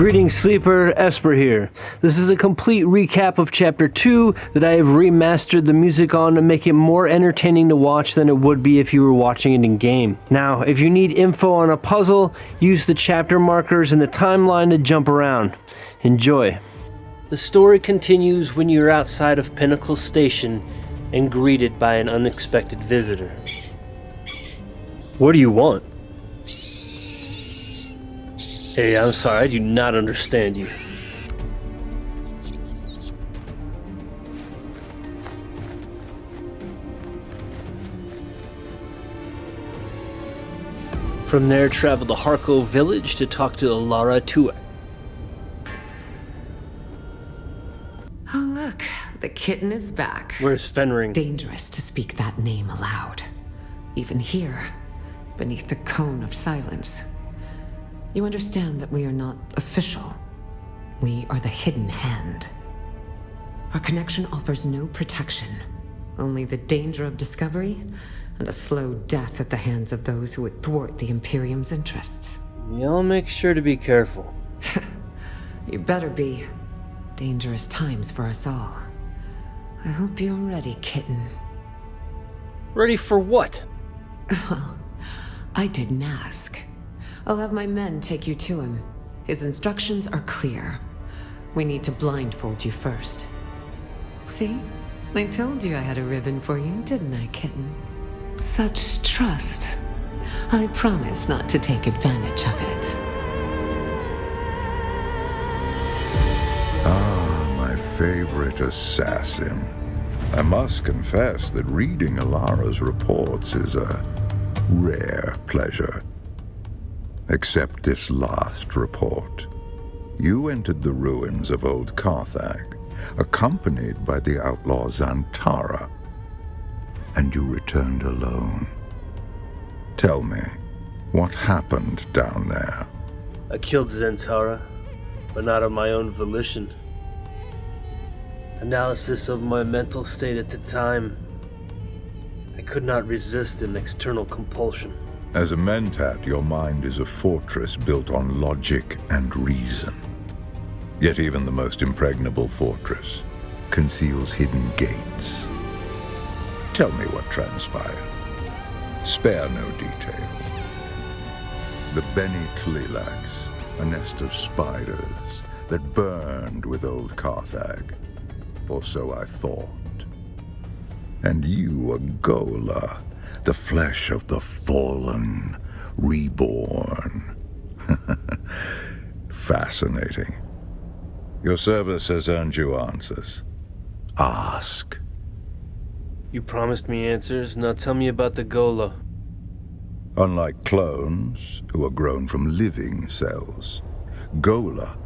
Greetings, Sleeper. Esper here. This is a complete recap of Chapter 2 that I have remastered the music on to make it more entertaining to watch than it would be if you were watching it in-game. Now, if you need info on a puzzle, use the chapter markers in the timeline to jump around. Enjoy. The story continues when you're outside of Pinnacle Station and greeted by an unexpected visitor. What do you want? Hey, I'm sorry, I do not understand you. From there, travel to Harko Village to talk to Alara Tuak. Oh look, the kitten is back. Where's Fenring? Dangerous to speak that name aloud. Even here, beneath the cone of silence. You understand that we are not official. We are the hidden hand. Our connection offers no protection, only the danger of discovery and a slow death at the hands of those who would thwart the Imperium's interests. Y'all make sure to be careful. You better be. Dangerous times for us all. I hope you're ready, kitten. Ready for what? Well, I didn't ask. I'll have my men take you to him. His instructions are clear. We need to blindfold you first. See? I told you I had a ribbon for you, didn't I, kitten? Such trust. I promise not to take advantage of it. Ah, my favorite assassin. I must confess that reading Alara's reports is a rare pleasure. Except this last report. You entered the ruins of Old Carthag, accompanied by the outlaw Zantara, and you returned alone. Tell me, what happened down there? I killed Zantara, but not of my own volition. Analysis of my mental state at the time. I could not resist an external compulsion. As a mentat, your mind is a fortress built on logic and reason. Yet even the most impregnable fortress conceals hidden gates. Tell me what transpired. Spare no detail. The Beni Tlilax, a nest of spiders that burned with Old Carthag, or so I thought. And you, a Gola, the flesh of the fallen, reborn. Fascinating. Your service has earned you answers. Ask. You promised me answers, now tell me about the Gola. Unlike clones, who are grown from living cells, Gola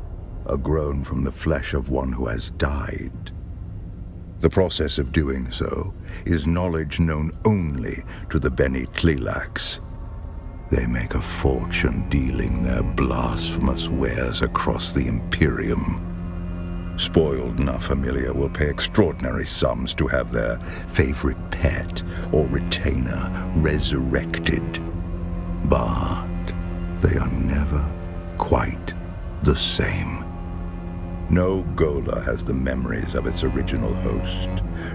are grown from the flesh of one who has died. The process of doing so is knowledge known only to the Beni Tlilax. They make a fortune dealing their blasphemous wares across the Imperium. Spoiled Na Familia will pay extraordinary sums to have their favorite pet or retainer resurrected. But they are never quite the same. No Gola has the memories of its original host.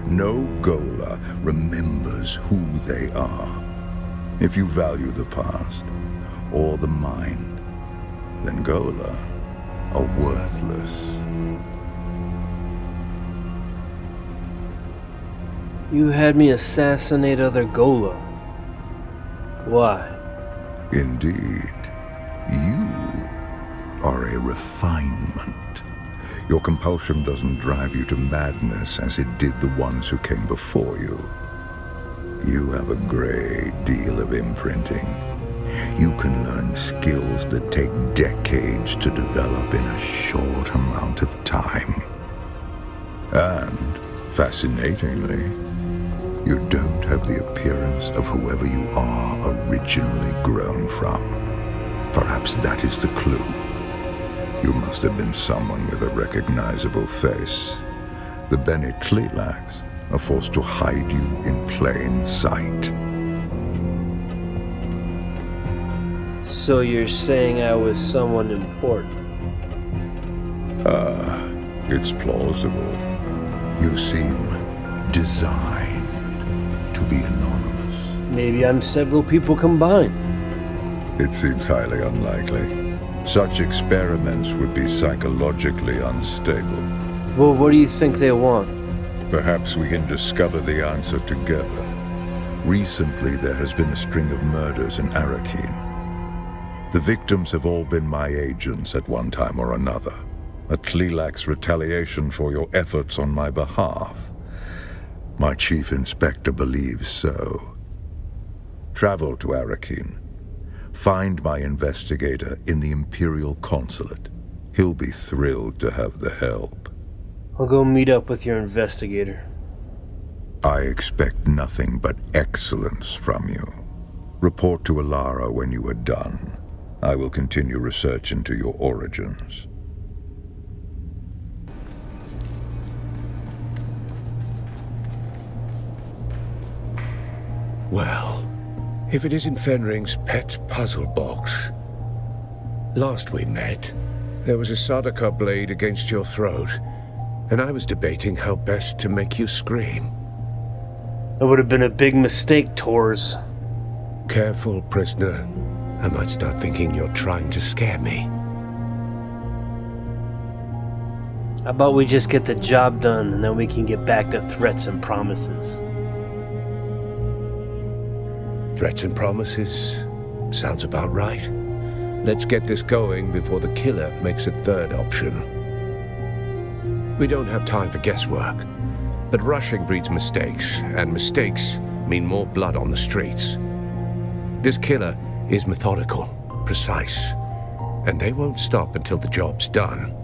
No Gola remembers who they are. If you value the past, or the mind, then Gola are worthless. You had me assassinate other Gola. Why? Indeed, you are a refinement. Your compulsion doesn't drive you to madness as it did the ones who came before you. You have a great deal of imprinting. You can learn skills that take decades to develop in a short amount of time. And, fascinatingly, you don't have the appearance of whoever you are originally grown from. Perhaps that is the clue. You must have been someone with a recognizable face. The Beni Tlilax are forced to hide you in plain sight. So you're saying I was someone important? It's plausible. You seem designed to be anonymous. Maybe I'm several people combined. It seems highly unlikely. Such experiments would be psychologically unstable. Well, what do you think they want? Perhaps we can discover the answer together. Recently, there has been a string of murders in Ariste. The victims have all been my agents at one time or another. A Tlilax retaliation for your efforts on my behalf. My chief inspector believes so. Travel to Ariste. Find my investigator in the Imperial Consulate. He'll be thrilled to have the help. I'll go meet up with your investigator. I expect nothing but excellence from you. Report to Alara when you are done. I will continue research into your origins. Well, if it isn't Fenring's pet puzzle box. Last we met, there was a Sardaukar blade against your throat, and I was debating how best to make you scream. That would have been a big mistake, Tors. Careful, prisoner. I might start thinking you're trying to scare me. How about we just get the job done, and then we can get back to threats and promises? Threats and promises? Sounds about right. Let's get this going before the killer makes a third option. We don't have time for guesswork, but rushing breeds mistakes, and mistakes mean more blood on the streets. This killer is methodical, precise, and they won't stop until the job's done.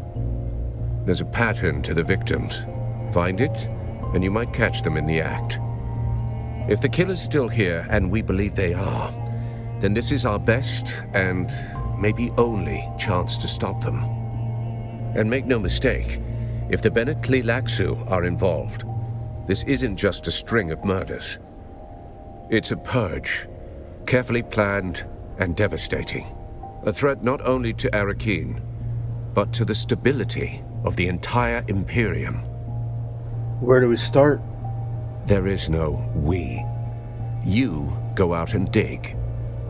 There's a pattern to the victims. Find it, and you might catch them in the act. If the killer's still here, and we believe they are, then this is our best and maybe only chance to stop them. And make no mistake, if the Bene Tlilaxu are involved, this isn't just a string of murders. It's a purge, carefully planned and devastating. A threat not only to Ariste, but to the stability of the entire Imperium. Where do we start? There is no we. You go out and dig.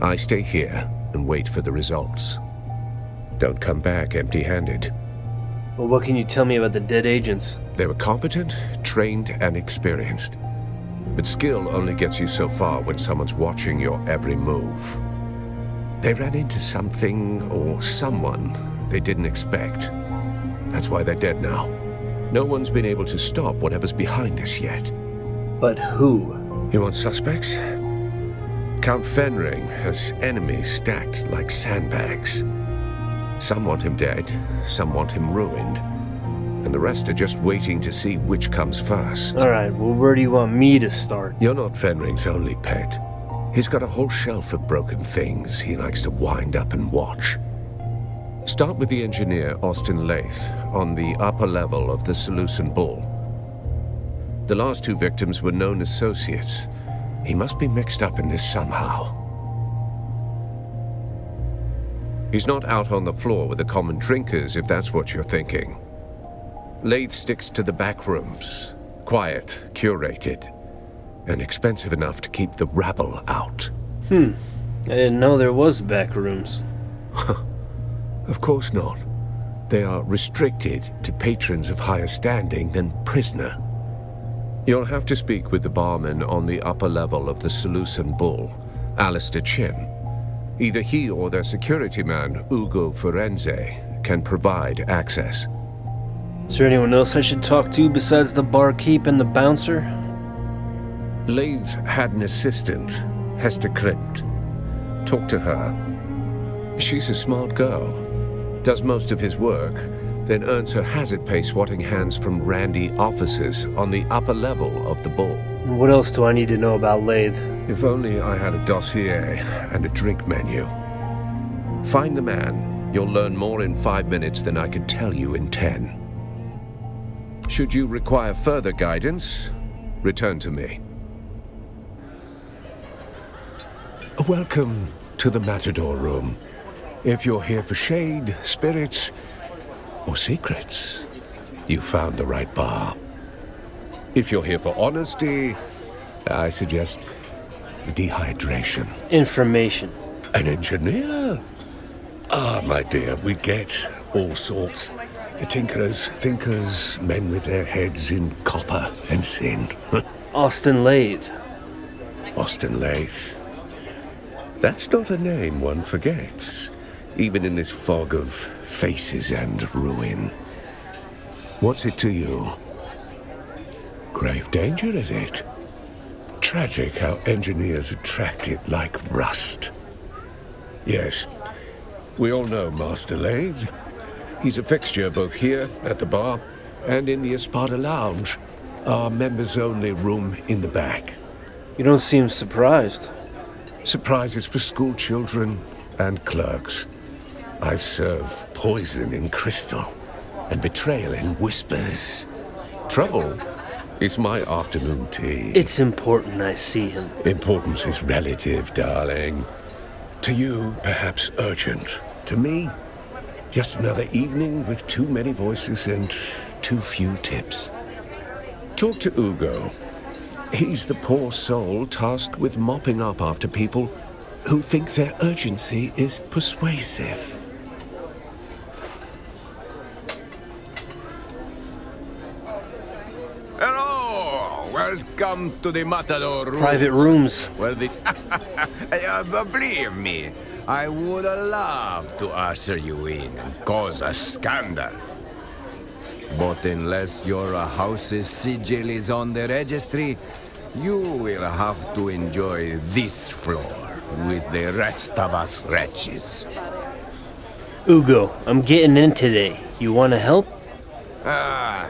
I stay here and wait for the results. Don't come back empty-handed. Well, what can you tell me about the dead agents? They were competent, trained, and experienced. But skill only gets you so far when someone's watching your every move. They ran into something or someone they didn't expect. That's why they're dead now. No one's been able to stop whatever's behind this yet. But who? You want suspects? Count Fenring has enemies stacked like sandbags. Some want him dead, some want him ruined, and the rest are just waiting to see which comes first. Alright, well, where do you want me to start? You're not Fenring's only pet. He's got a whole shelf of broken things he likes to wind up and watch. Start with the engineer, Osten on the upper level of the Seleucid Bull. The last two victims were known associates. He must be mixed up in this somehow. He's not out on the floor with the common drinkers, if that's what you're thinking. Lathe sticks to the back rooms, quiet, curated, and expensive enough to keep the rabble out. I didn't know there was back rooms. Of course not. They are restricted to patrons of higher standing than prisoner. You'll have to speak with the barman on the upper level of the Seleucid Bull, Alistair Chin. Either he or their security man, Ugo Forense, can provide access. Is there anyone else I should talk to besides the barkeep and the bouncer? Lathe had an assistant, Hester Krimt. Talk to her. She's a smart girl. Does most of his work, then earns her hazard pay swatting hands from randy officers on the upper level of the Bull. What else do I need to know about Lathe? If only I had a dossier and a drink menu. Find the man. You'll learn more in 5 minutes than I could tell you in 10. Should you require further guidance, return to me. Welcome to the Matador Room. If you're here for shade, spirits, or secrets, you found the right bar. If you're here for honesty, I suggest dehydration. Information. An engineer? Ah, my dear, we get all sorts. Tinkerers, thinkers, men with their heads in copper and sin. Osten Lathe. Osten Lathe. That's not a name one forgets, even in this fog of faces and ruin. What's it to you? Grave danger, is it? Tragic how engineers attract it like rust. Yes, we all know Master Lathe. He's a fixture both here at the bar and in the Espada Lounge, our members-only room in the back. You don't seem surprised. Surprises for school children and clerks. I've served poison in crystal and betrayal in whispers. Trouble is my afternoon tea. It's important I see him. Importance is relative, darling. To you, perhaps urgent. To me, just another evening with too many voices and too few tips. Talk to Ugo. He's the poor soul tasked with mopping up after people who think their urgency is persuasive. Hello! Welcome to the Matador room. Private rooms. Where the... believe me, I would love to usher you in and cause a scandal. But unless your house's sigil is on the registry, you will have to enjoy this floor with the rest of us wretches. Ugo, I'm getting in today. You want to help? Ah,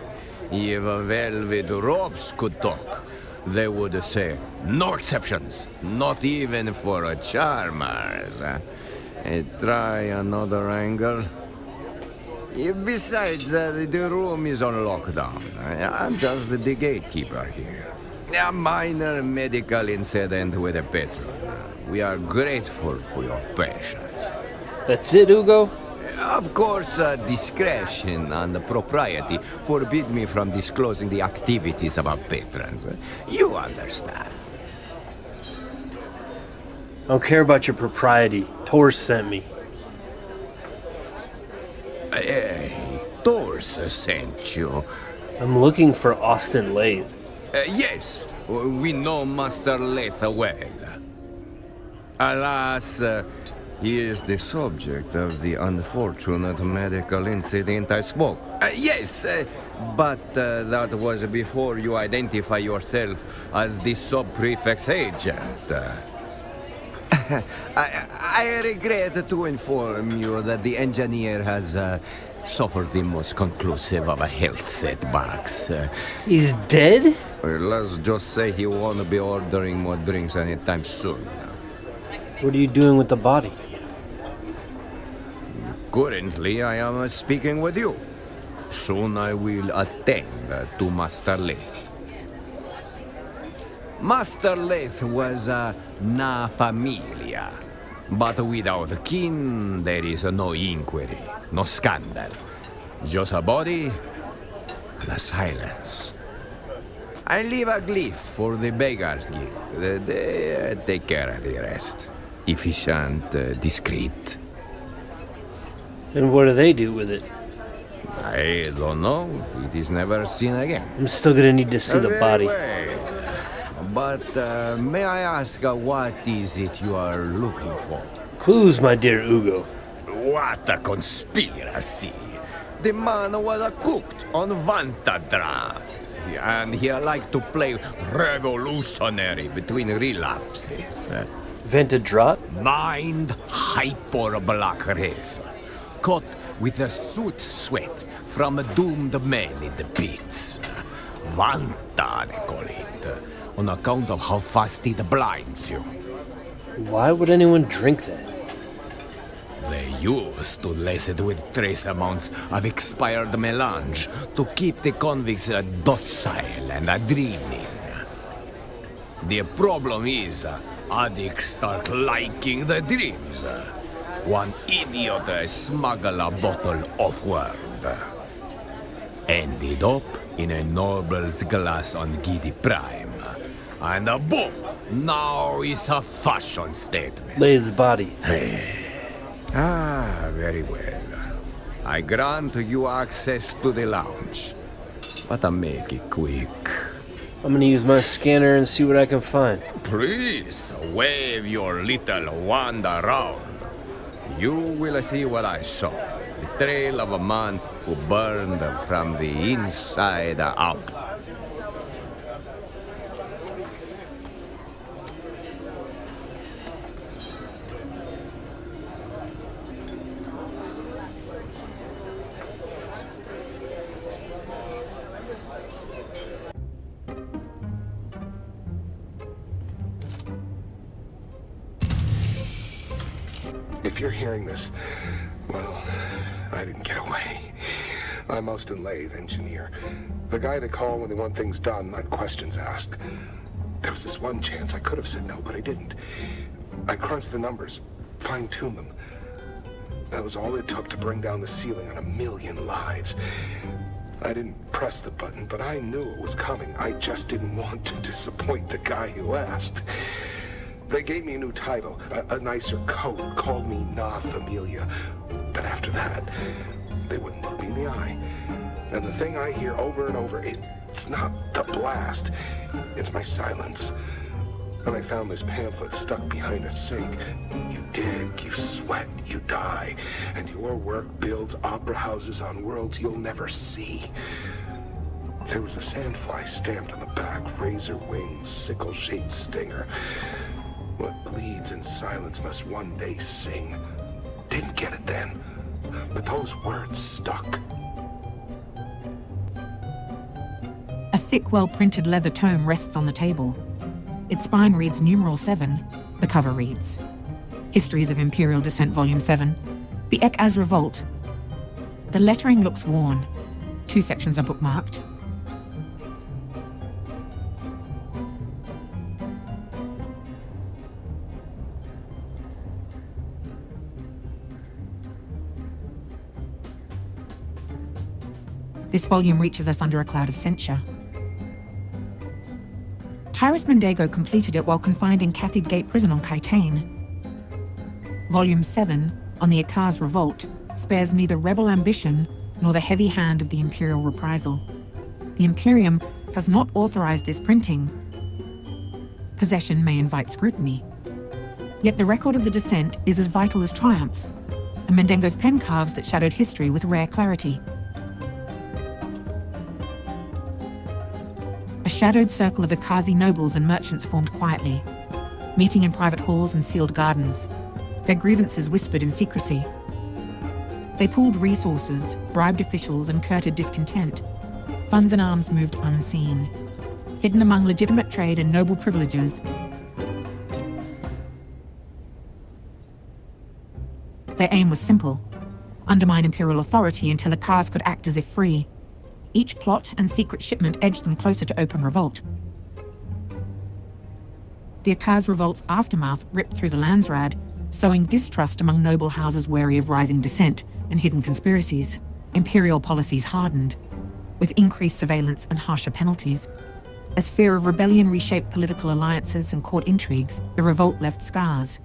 if velvet ropes could talk, they would say, no exceptions, not even for charmers. Try another angle. Besides, the room is on lockdown. I'm just the gatekeeper here. A minor medical incident with a patron. We are grateful for your patience. That's it, Ugo? Of course, discretion and propriety forbid me from disclosing the activities of our patrons. You understand. I don't care about your propriety. Tor sent me. Hey, Thors sent you. I'm looking for Osten Lathe. Yes, we know Master Lathe well. Alas, he is the subject of the unfortunate medical incident I spoke. Yes, but that was before you identify yourself as the sub-prefect's agent. I regret to inform you that the engineer has suffered the most conclusive of a health setbacks. He's dead? Let's just say he won't be ordering more drinks anytime soon. What are you doing with the body? Currently, I am speaking with you. Soon I will attend to Master Lathe. Master Lathe was na familia. But without kin, there is no inquiry, no scandal. Just a body and a silence. I leave a glyph for the Beggars Guild. They take care of the rest. Efficient, discreet. And what do they do with it? I don't know. It is never seen again. I'm still gonna need to see the Very body. well. But may I ask what is it you are looking for? Clues, my dear Ugo. What a conspiracy! The man was cooked on Vanta draft, and he liked to play revolutionary between relapses. Ventadrot? Mind hyper black race, caught with a soot sweat from doomed men in the pits. Vanta, they call it, on account of how fast it blinds you. Why would anyone drink that? They used to lace it with trace amounts of expired melange to keep the convicts docile and dreaming. The problem is, addicts start liking the dreams. One idiot smuggled a bottle off-world. Feyd-Rautha. Ended up in a noble's glass on Gidi Prime. And boom! Now it's a fashion statement. Laid's body. Very well. I grant you access to the lounge. But I make it quick. I'm gonna use my scanner and see what I can find. Please, wave your little wand around. You will see what I saw. The trail of a man who burned from the inside out. If you're hearing this, well, I didn't get away. I'm Osten, engineer. The guy they call when they want things done, not questions asked. There was this one chance I could have said no, but I didn't. I crunched the numbers, fine-tuned them. That was all it took to bring down the ceiling on 1 million lives. I didn't press the button, but I knew it was coming. I just didn't want to disappoint the guy who asked. They gave me a new title, a nicer coat, called me Na Familia. But after that, they wouldn't look me in the eye. And the thing I hear over and over, it's not the blast, it's my silence. And I found this pamphlet stuck behind a sink. You dig, you sweat, you die, and your work builds opera houses on worlds you'll never see. There was a sandfly stamped on the back, razor wings, sickle-shaped stinger. What bleeds in silence must one day sing. Didn't get it then, but those words stuck. A thick, well-printed leather tome rests on the table. Its spine reads numeral 7. The cover reads, Histories of Imperial Descent Volume 7. The Ek-Az Revolt. The lettering looks worn. 2 sections are bookmarked. This volume reaches us under a cloud of censure. Tyrus Mondego completed it while confined in Cathode Gate Prison on Kaitane. Volume 7, on the Ek-Az Revolt, spares neither rebel ambition nor the heavy hand of the Imperial reprisal. The Imperium has not authorized this printing. Possession may invite scrutiny. Yet the record of the descent is as vital as triumph, and Mondengo's pen carves that shadowed history with rare clarity. A shadowed circle of Akazi nobles and merchants formed quietly, meeting in private halls and sealed gardens, their grievances whispered in secrecy. They pooled resources, bribed officials, and courted discontent. Funds and arms moved unseen, hidden among legitimate trade and noble privileges. Their aim was simple: undermine imperial authority until Ek-Az could act as if free. Each plot and secret shipment edged them closer to open revolt. The Ek-Az Revolt's aftermath ripped through the Landsraad, sowing distrust among noble houses wary of rising dissent and hidden conspiracies. Imperial policies hardened, with increased surveillance and harsher penalties. As fear of rebellion reshaped political alliances and court intrigues, the revolt left scars.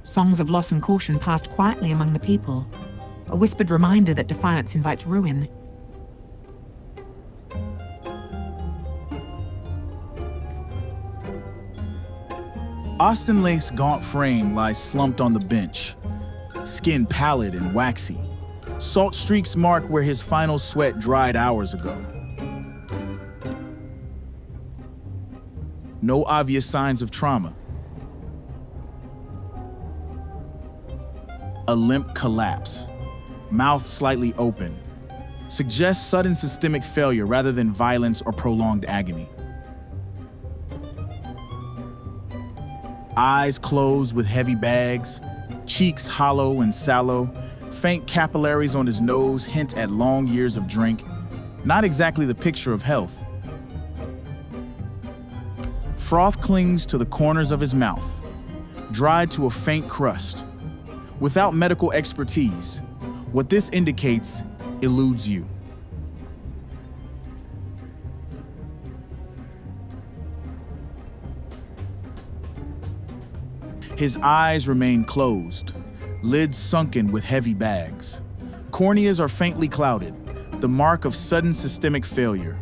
Songs of loss and caution passed quietly among the people, a whispered reminder that defiance invites ruin. Osten Lake's gaunt frame lies slumped on the bench, skin pallid and waxy. Salt streaks mark where his final sweat dried hours ago. No obvious signs of trauma. A limp collapse, mouth slightly open, suggests sudden systemic failure rather than violence or prolonged agony. Eyes closed with heavy bags, cheeks hollow and sallow, faint capillaries on his nose hint at long years of drink. Not exactly the picture of health. Froth clings to the corners of his mouth, dried to a faint crust. Without medical expertise, what this indicates eludes you. His eyes remain closed, lids sunken with heavy bags. Corneas are faintly clouded, the mark of sudden systemic failure.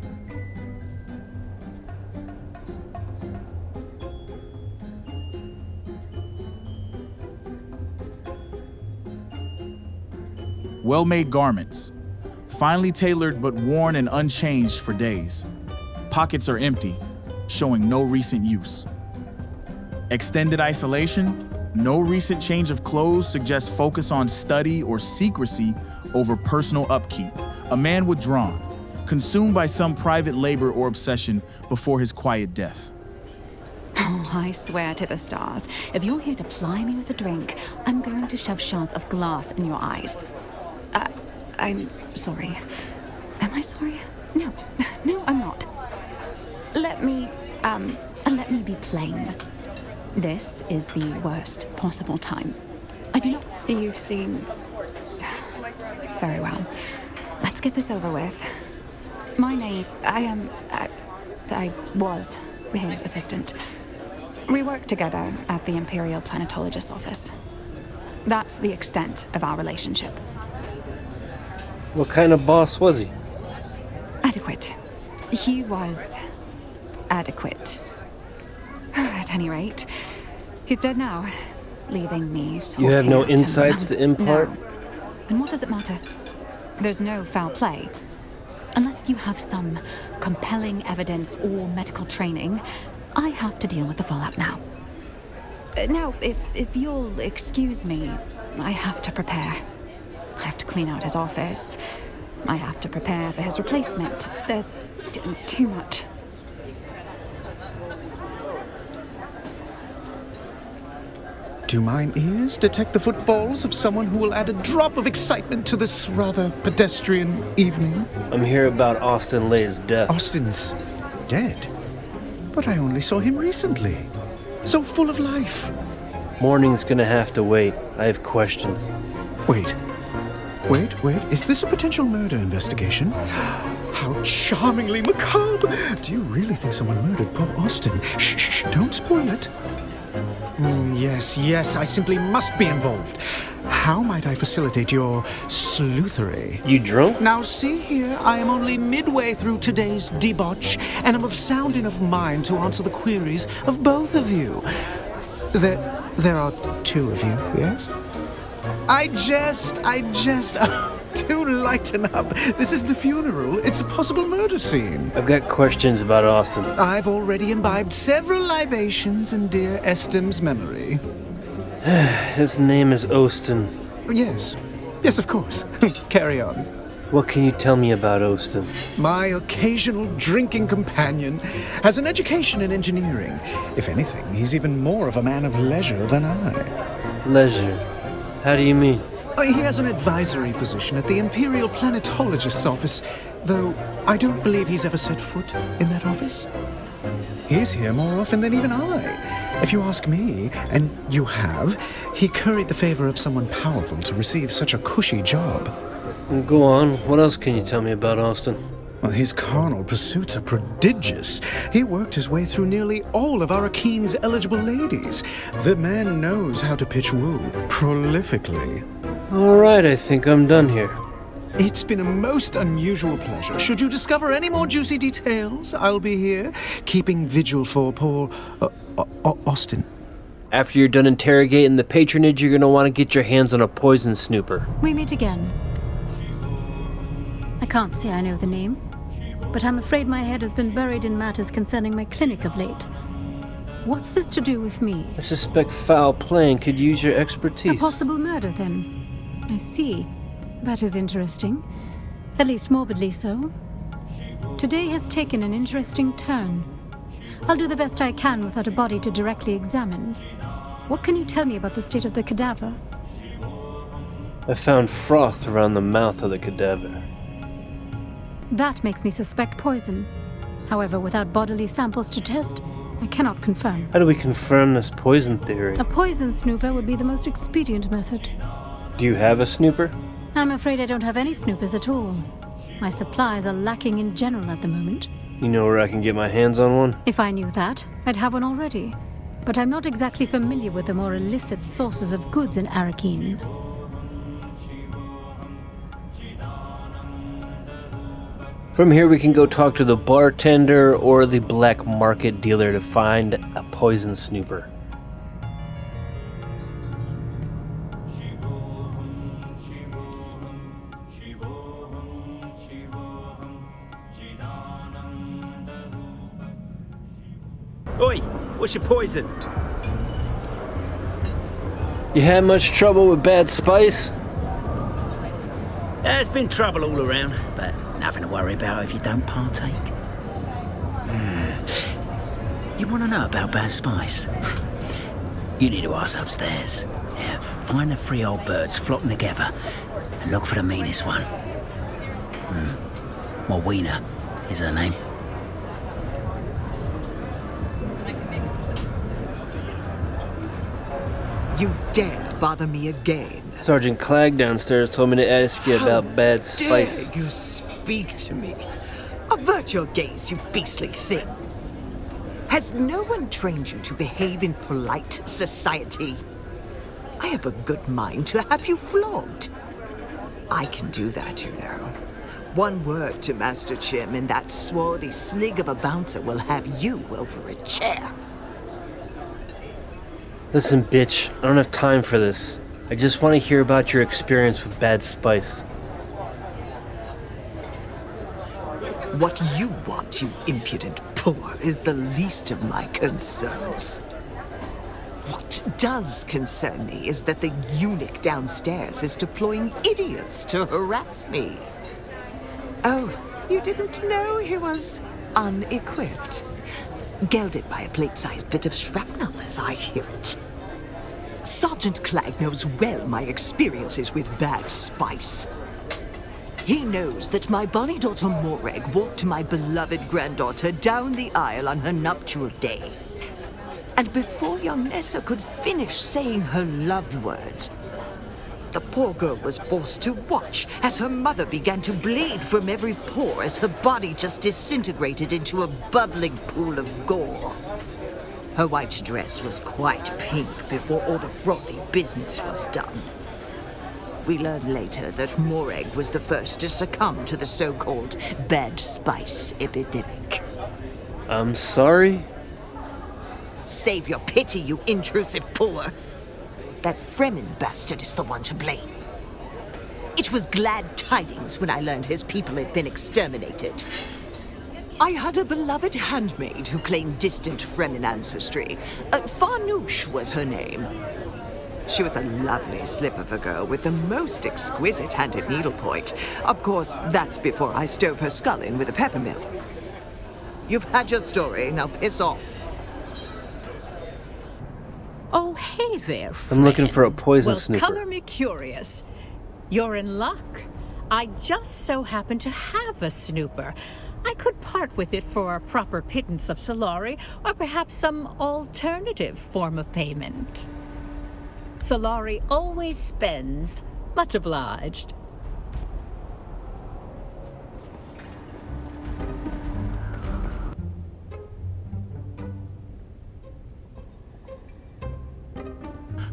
Well-made garments, finely tailored but worn and unchanged for days. Pockets are empty, showing no recent use. Extended isolation, no recent change of clothes suggests focus on study or secrecy over personal upkeep. A man withdrawn, consumed by some private labor or obsession before his quiet death. Oh, I swear to the stars, if you're here to ply me with a drink, I'm going to shove shards of glass in your eyes. I'm sorry. Am I sorry? No, I'm not. Let me be plain. This is the worst possible time. I do not... You've seen... Very well. Let's get this over with. My name... I was his assistant. We worked together at the Imperial Planetologist's office. That's the extent of our relationship. What kind of boss was he? Adequate. He was... adequate. At any rate, he's dead now, leaving me sorting. You have no out insights to impart? No. And what does it matter? There's no foul play. Unless you have some compelling evidence or medical training, I have to deal with the fallout now. Now, if you'll excuse me, I have to prepare. I have to clean out his office. I have to prepare for his replacement. There's too much. Do mine ears detect the footfalls of someone who will add a drop of excitement to this rather pedestrian evening? I'm here about Osten Leigh's death. Osten's dead? But I only saw him recently. So full of life. Morning's gonna have to wait. I have questions. Wait. Is this a potential murder investigation? How charmingly macabre! Do you really think someone murdered poor Osten? Shh, don't spoil it. Yes, I simply must be involved. How might I facilitate your sleuthery? You drunk? Now see here, I am only midway through today's debauch, and am of sound enough mind to answer the queries of both of you. There are two of you, yes? I jest. Oh, do lighten up. This is the funeral. It's a possible murder scene. I've got questions about Osten. I've already imbibed several libations in dear Estem's memory. His name is Osten. Yes, of course. Carry on. What can you tell me about Osten? My occasional drinking companion has an education in engineering. If anything, he's even more of a man of leisure than I. Leisure? How do you mean? He has an advisory position at the Imperial Planetologist's office, though I don't believe he's ever set foot in that office. He's here more often than even I. If you ask me, and you have, he curried the favor of someone powerful to receive such a cushy job. Go on. What else can you tell me about Osten? Well, his carnal pursuits are prodigious. He worked his way through nearly all of Arakeen's eligible ladies. The man knows how to pitch woo prolifically. All right, I think I'm done here. It's been a most unusual pleasure. Should you discover any more juicy details, I'll be here, keeping vigil for poor Osten. After you're done interrogating the patronage, you're gonna want to get your hands on a poison snooper. We meet again. I can't say I know the name, but I'm afraid my head has been buried in matters concerning my clinic of late. What's this to do with me? I suspect foul play and could use your expertise. A possible murder, then. I see. That is interesting. At least morbidly so. Today has taken an interesting turn. I'll do the best I can without a body to directly examine. What can you tell me about the state of the cadaver? I found froth around the mouth of the cadaver. That makes me suspect poison. However, without bodily samples to test, I cannot confirm. How do we confirm this poison theory? A poison snooper would be the most expedient method. Do you have a snooper? I'm afraid I don't have any snoopers at all. My supplies are lacking in general at the moment. You know where I can get my hands on one? If I knew that, I'd have one already. But I'm not exactly familiar with the more illicit sources of goods in Arakeen. From here we can go talk to the bartender or the black market dealer to find a poison snooper. Oi, what's your poison? You had much trouble with bad spice? There's been trouble all around, but nothing to worry about if you don't partake. You want to know about bad spice? You need to ask upstairs. Yeah, find the 3 old birds flocking together and look for the meanest one. Morwena is her name. You dare bother me again? Sergeant Clegg downstairs told me to ask you about bad spice. Dare you speak to me? Avert your gaze, you beastly thing. Has no one trained you to behave in polite society? I have a good mind to have you flogged. I can do that, you know. One word to Master Chim and that swarthy slig of a bouncer will have you over a chair. Listen, bitch, I don't have time for this. I just want to hear about your experience with bad spice. What you want, you impudent poor, is the least of my concerns. What does concern me is that the eunuch downstairs is deploying idiots to harass me. Oh, you didn't know he was unequipped? Gelded by a plate-sized bit of shrapnel, as I hear it. Sergeant Clegg knows well my experiences with bad spice. He knows that my bonny daughter Moreg walked my beloved granddaughter down the aisle on her nuptial day. And before young Nessa could finish saying her love words, the poor girl was forced to watch as her mother began to bleed from every pore as her body just disintegrated into a bubbling pool of gore. Her white dress was quite pink before all the frothy business was done. We learned later that Moreg was the first to succumb to the so-called bad spice epidemic. I'm sorry? Save your pity, you intrusive poor. That Fremen bastard is the one to blame. It was glad tidings when I learned his people had been exterminated. I had a beloved handmaid who claimed distant Fremen ancestry. Farnoosh was her name. She was a lovely slip of a girl with the most exquisite hand at needlepoint. Of course, that's before I stove her skull in with a peppermill. You've had your story, now piss off. Oh, hey there, friend. I'm looking for a poison snooper. Color me curious. You're in luck. I just so happen to have a snooper. I could part with it for a proper pittance of Solari, or perhaps some alternative form of payment. Solari always spends. Much obliged.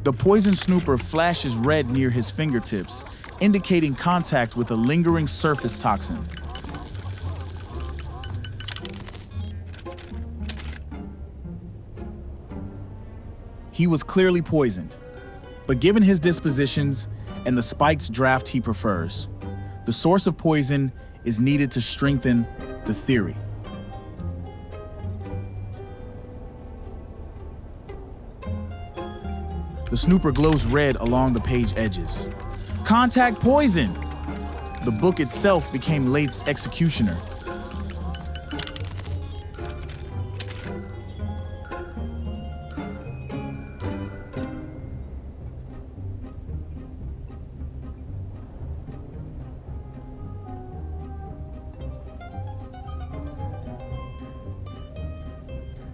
The poison snooper flashes red near his fingertips, indicating contact with a lingering surface toxin. He was clearly poisoned, but given his dispositions and the spiked draft he prefers, the source of poison is needed to strengthen the theory. The snooper glows red along the page edges. Contact poison! The book itself became Lath's executioner.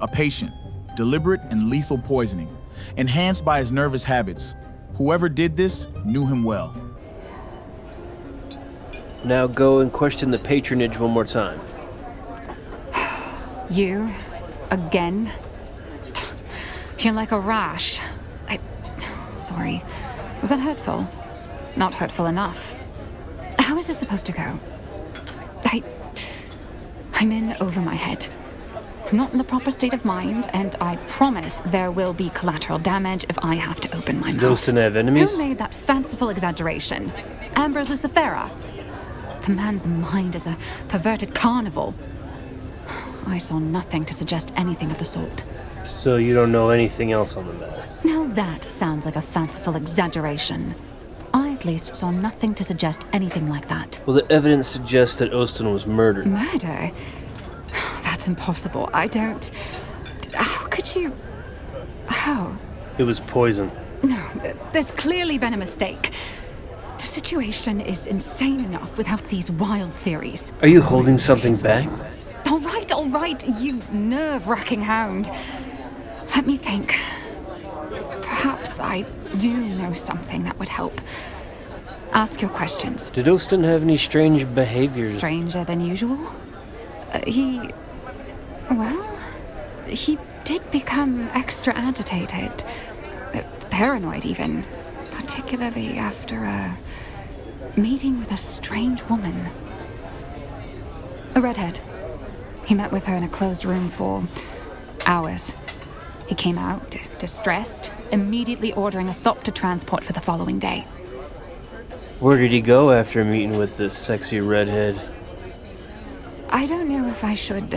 A patient, deliberate and lethal poisoning, enhanced by his nervous habits. Whoever did this knew him well. Now go and question the patronage one more time. You? Again? You're like a rash. Sorry. Was that hurtful? Not hurtful enough. How is this supposed to go? I'm in over my head. I'm not in the proper state of mind, and I promise there will be collateral damage if I have to open my mouth. Osten have enemies? Who made that fanciful exaggeration? Ambrose Lucifera? The man's mind is a perverted carnival. I saw nothing to suggest anything of the sort. So you don't know anything else on the matter? Now that sounds like a fanciful exaggeration. I at least saw nothing to suggest anything like that. Well, the evidence suggests that Osten was murdered. Murder? That's impossible. I don't... How could you... How? It was poison. No, there's clearly been a mistake. The situation is insane enough without these wild theories. Are you holding something back? All right, you nerve-wracking hound. Let me think. Perhaps I do know something that would help. Ask your questions. Did Osten have any strange behaviors? Stranger than usual? He did become extra agitated. Paranoid, even. Particularly after a meeting with a strange woman. A redhead. He met with her in a closed room for hours. He came out, distressed, immediately ordering a Thopter transport for the following day. Where did he go after meeting with this sexy redhead? I don't know if I should...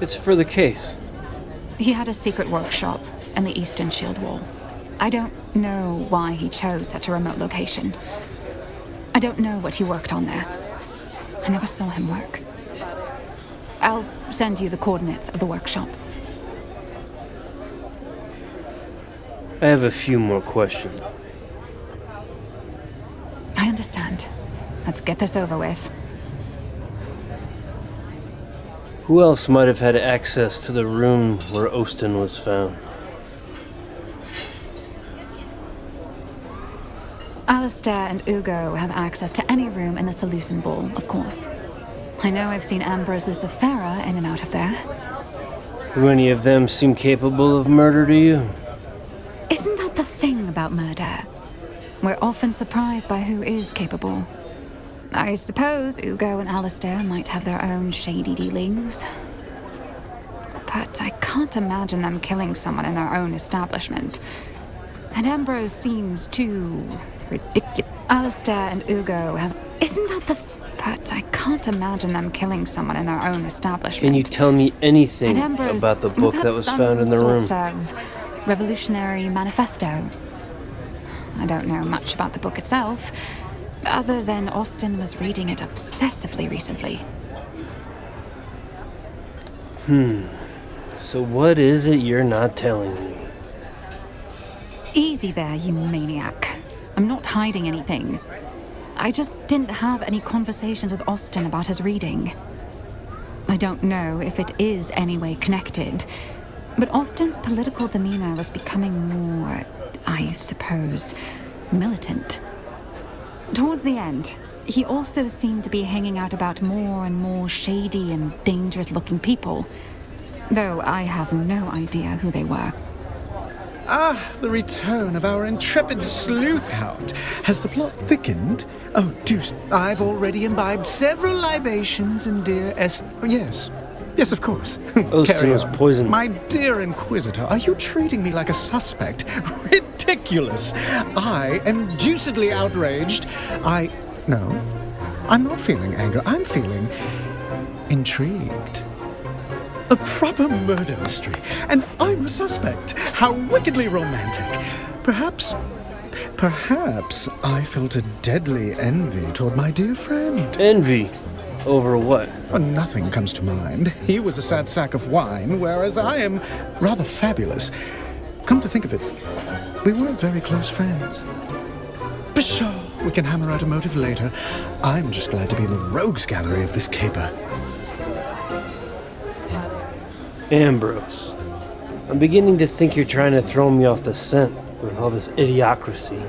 It's for the case. He had a secret workshop in the eastern shield wall. I don't know why he chose such a remote location. I don't know what he worked on there. I never saw him work. I'll send you the coordinates of the workshop. I have a few more questions. I understand. Let's get this over with. Who else might have had access to the room where Osten was found? Alistair and Ugo have access to any room in the Seleucid Ball, of course. I know I've seen Ambrose Lucifera in and out of there. Do any of them seem capable of murder to you? Isn't that the thing about murder? We're often surprised by who is capable. I suppose Ugo and Alistair might have their own shady dealings. But I can't imagine them killing someone in their own establishment. And Ambrose seems too ridiculous. Alistair and Ugo have... Isn't that the... But I can't imagine them killing someone in their own establishment. Can you tell me anything about the book that was found in the room? Sort of revolutionary manifesto. I don't know much about the book itself, other than Osten was reading it obsessively recently. So what is it you're not telling me? Easy there, you maniac. I'm not hiding anything. I just didn't have any conversations with Osten about his reading. I don't know if it is any way connected, but Osten's political demeanor was becoming more, I suppose, militant. Towards the end, he also seemed to be hanging out about more and more shady and dangerous-looking people, though I have no idea who they were. Ah, the return of our intrepid sleuth hound. Has the plot thickened? Oh, deuce. I've already imbibed several libations in dear Yes. Yes, of course. Osten was poisoned. My dear Inquisitor, are you treating me like a suspect? Ridiculous. I am deucedly outraged. No, I'm not feeling anger. I'm feeling intrigued. A proper murder mystery, and I'm a suspect. How wickedly romantic. Perhaps I felt a deadly envy toward my dear friend. Envy? Over what? Nothing comes to mind. He was a sad sack of wine, whereas I am rather fabulous. Come to think of it, we weren't very close friends. Pshaw, we can hammer out a motive later. I'm just glad to be in the rogues gallery of this caper. Ambrose, I'm beginning to think you're trying to throw me off the scent with all this idiocracy.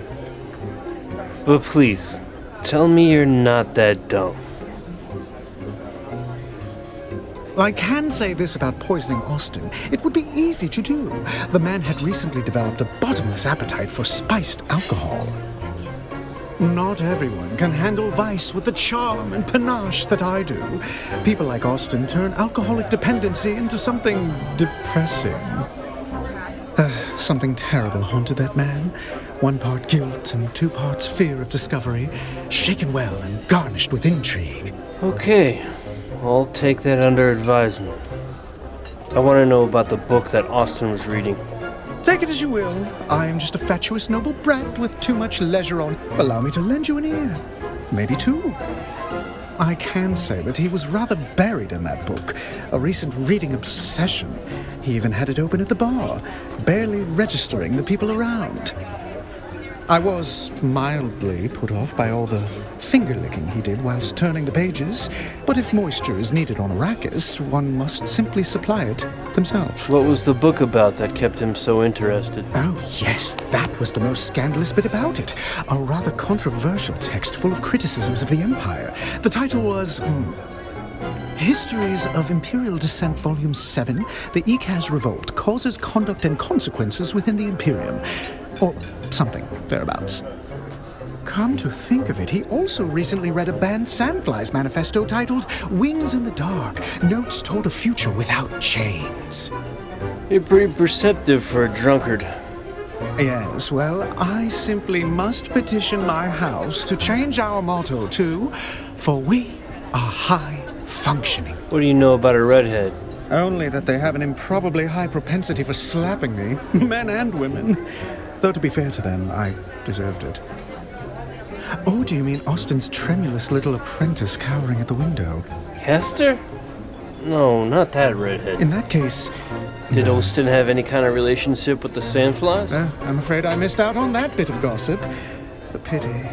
But please, Tell me you're not that dumb. I can say this about poisoning Osten. It would be easy to do. The man had recently developed a bottomless appetite for spiced alcohol. Not everyone can handle vice with the charm and panache that I do. People like Osten turn alcoholic dependency into something depressing. Something terrible haunted that man. 1 part guilt and 2 parts fear of discovery, shaken well and garnished with intrigue. Okay, I'll take that under advisement. I want to know about the book that Osten was reading. Take it as you will. I am just a fatuous noble brat with too much leisure on. Allow me to lend you an ear. Maybe 2. I can say that he was rather buried in that book. A recent reading obsession. He even had it open at the bar, barely registering the people around. I was mildly put off by all the finger-licking he did whilst turning the pages, but if moisture is needed on Arrakis, one must simply supply it themselves. What was the book about that kept him so interested? Oh, yes, that was the most scandalous bit about it. A rather controversial text full of criticisms of the Empire. The title was... Histories of Imperial Descent, Volume 7, The Ikaz Revolt, Causes, Conduct, and Consequences Within the Imperium. Or something thereabouts. Come to think of it, he also recently read a banned Sandflies manifesto titled Wings in the Dark, Notes Toward a Future Without Chains. You're pretty perceptive for a drunkard. Yes, well, I simply must petition my house to change our motto to, for we are high functioning. What do you know about a redhead? Only that they have an improbably high propensity for slapping me, men and women. Though to be fair to them, I deserved it. Oh, do you mean Osten's tremulous little apprentice cowering at the window? Hester? No, not that redhead. In that case... Did Osten have any kind of relationship with the Sandflies? I'm afraid I missed out on that bit of gossip. A pity.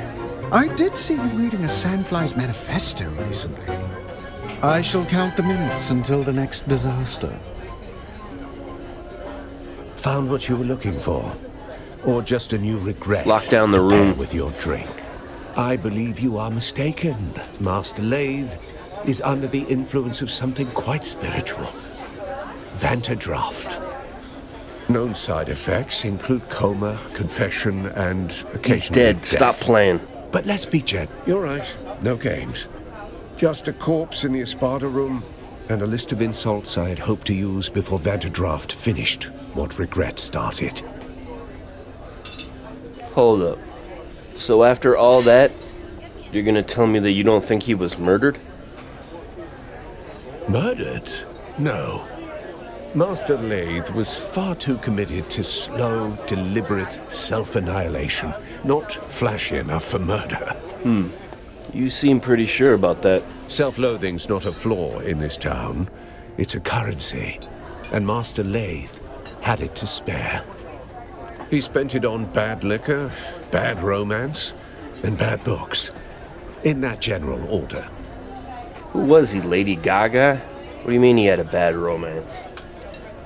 I did see him reading a Sandflies manifesto recently. I shall count the minutes until the next disaster. Found what you were looking for? Or just a new regret? Lock down the to pair room with your drink. I believe you are mistaken. Master Lathe is under the influence of something quite spiritual. Vantadraft. Known side effects include coma, confession, and occasionally He's dead. death. Stop playing. But let's be gentle. You're right. No games. Just a corpse in the Espada room, and a list of insults I had hoped to use before Vantadraft finished what regret started. Hold up. So after all that, you're gonna tell me that you don't think he was murdered? Murdered? No. Master Lathe was far too committed to slow, deliberate self-annihilation. Not flashy enough for murder. You seem pretty sure about that. Self-loathing's not a flaw in this town. It's a currency. And Master Lathe had it to spare. He spent it on bad liquor, bad romance, and bad books. In that general order. Who was he, Lady Gaga? What do you mean he had a bad romance?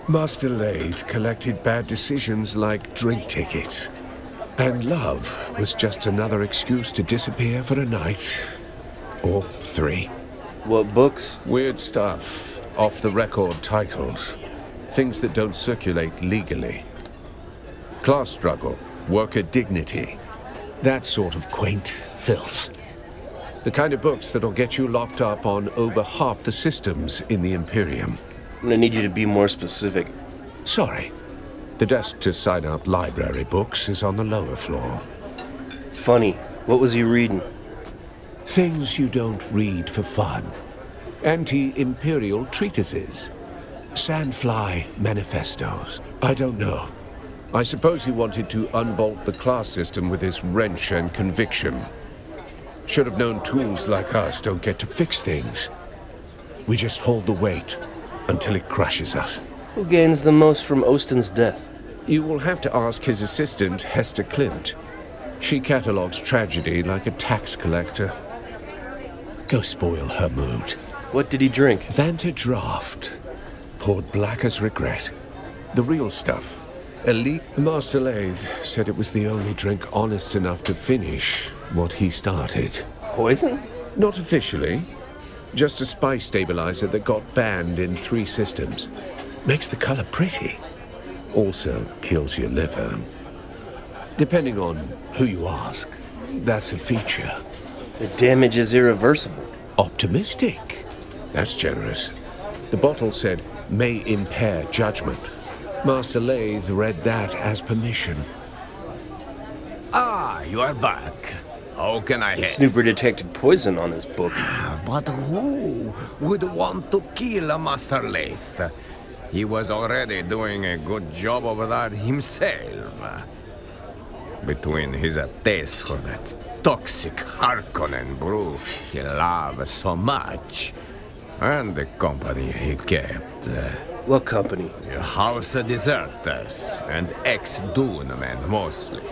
Master Lathe collected bad decisions like drink tickets. And love was just another excuse to disappear for a night. Or 3. What books? Weird stuff, off-the-record titles. Things that don't circulate legally. Class struggle, worker dignity. That sort of quaint filth. The kind of books that'll get you locked up on over half the systems in the Imperium. I'm gonna need you to be more specific. Sorry. The desk to sign out library books is on the lower floor. Funny. What was he reading? Things you don't read for fun. Anti-imperial treatises. Sandfly manifestos. I don't know. I suppose he wanted to unbolt the class system with his wrench and conviction. Should have known tools like us don't get to fix things. We just hold the weight until it crushes us. Who gains the most from Osten's death? You will have to ask his assistant, Hester Klimt. She catalogues tragedy like a tax collector. Go spoil her mood. What did he drink? Vantadraft. Poured black as regret. The real stuff. Elite. Master Lathe said it was the only drink honest enough to finish what he started. Poison? Not officially. Just a spice stabilizer that got banned in 3 systems. Makes the color pretty. Also kills your liver. Depending on who you ask, that's a feature. The damage is irreversible. Optimistic. That's generous. The bottle said, may impair judgment. Master Lathe read that as permission. Ah, you are back. How can I The help? snooper detected poison on his book. But who would want to kill Master Lathe? He was already doing a good job over that himself. Between his taste for that toxic Harkonnen brew he loved so much, and the company he kept. What company? House deserters and ex-Dune men mostly.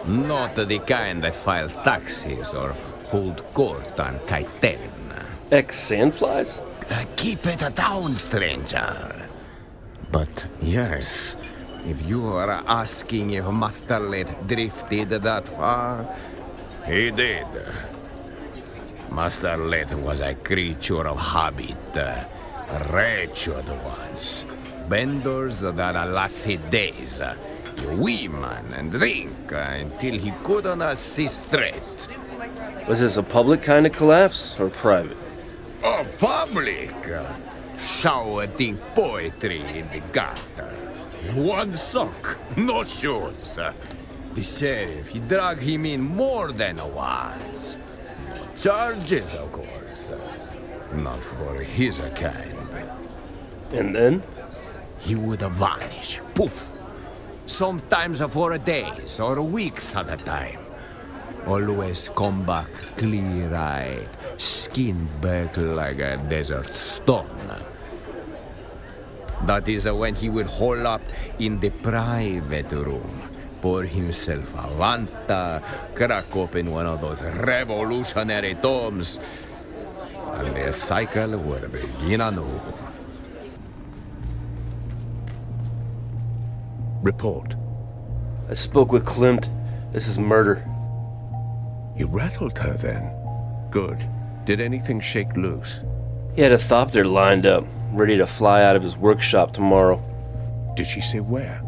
Not the kind that file taxes or hold court on Kaiten. Ex-sandflies? Keep it down, stranger. But yes, if you are asking if Master Lathe drifted that far, he did. Master Lathe was a creature of habit, wretched ones. Benders that lasted days. Women and drink until he couldn't see straight. Was this a public kind of collapse or private? Oh, public! Shouting poetry in the gutter. One sock, no shoes. The sheriff, he dragged him in more than once. Charges, of course. Not for his kind. And then? He would vanish. Poof! Sometimes for days or weeks at a time. Always come back clear-eyed, skin back like a desert stone. That is when he would hole up in the private room, pour himself a Vanta, crack open one of those revolutionary tomes, and the cycle would begin anew. Report. I spoke with Klimt. This is murder. You rattled her then? Good. Did anything shake loose? He had a Thopter lined up, ready to fly out of his workshop tomorrow. Did she say where?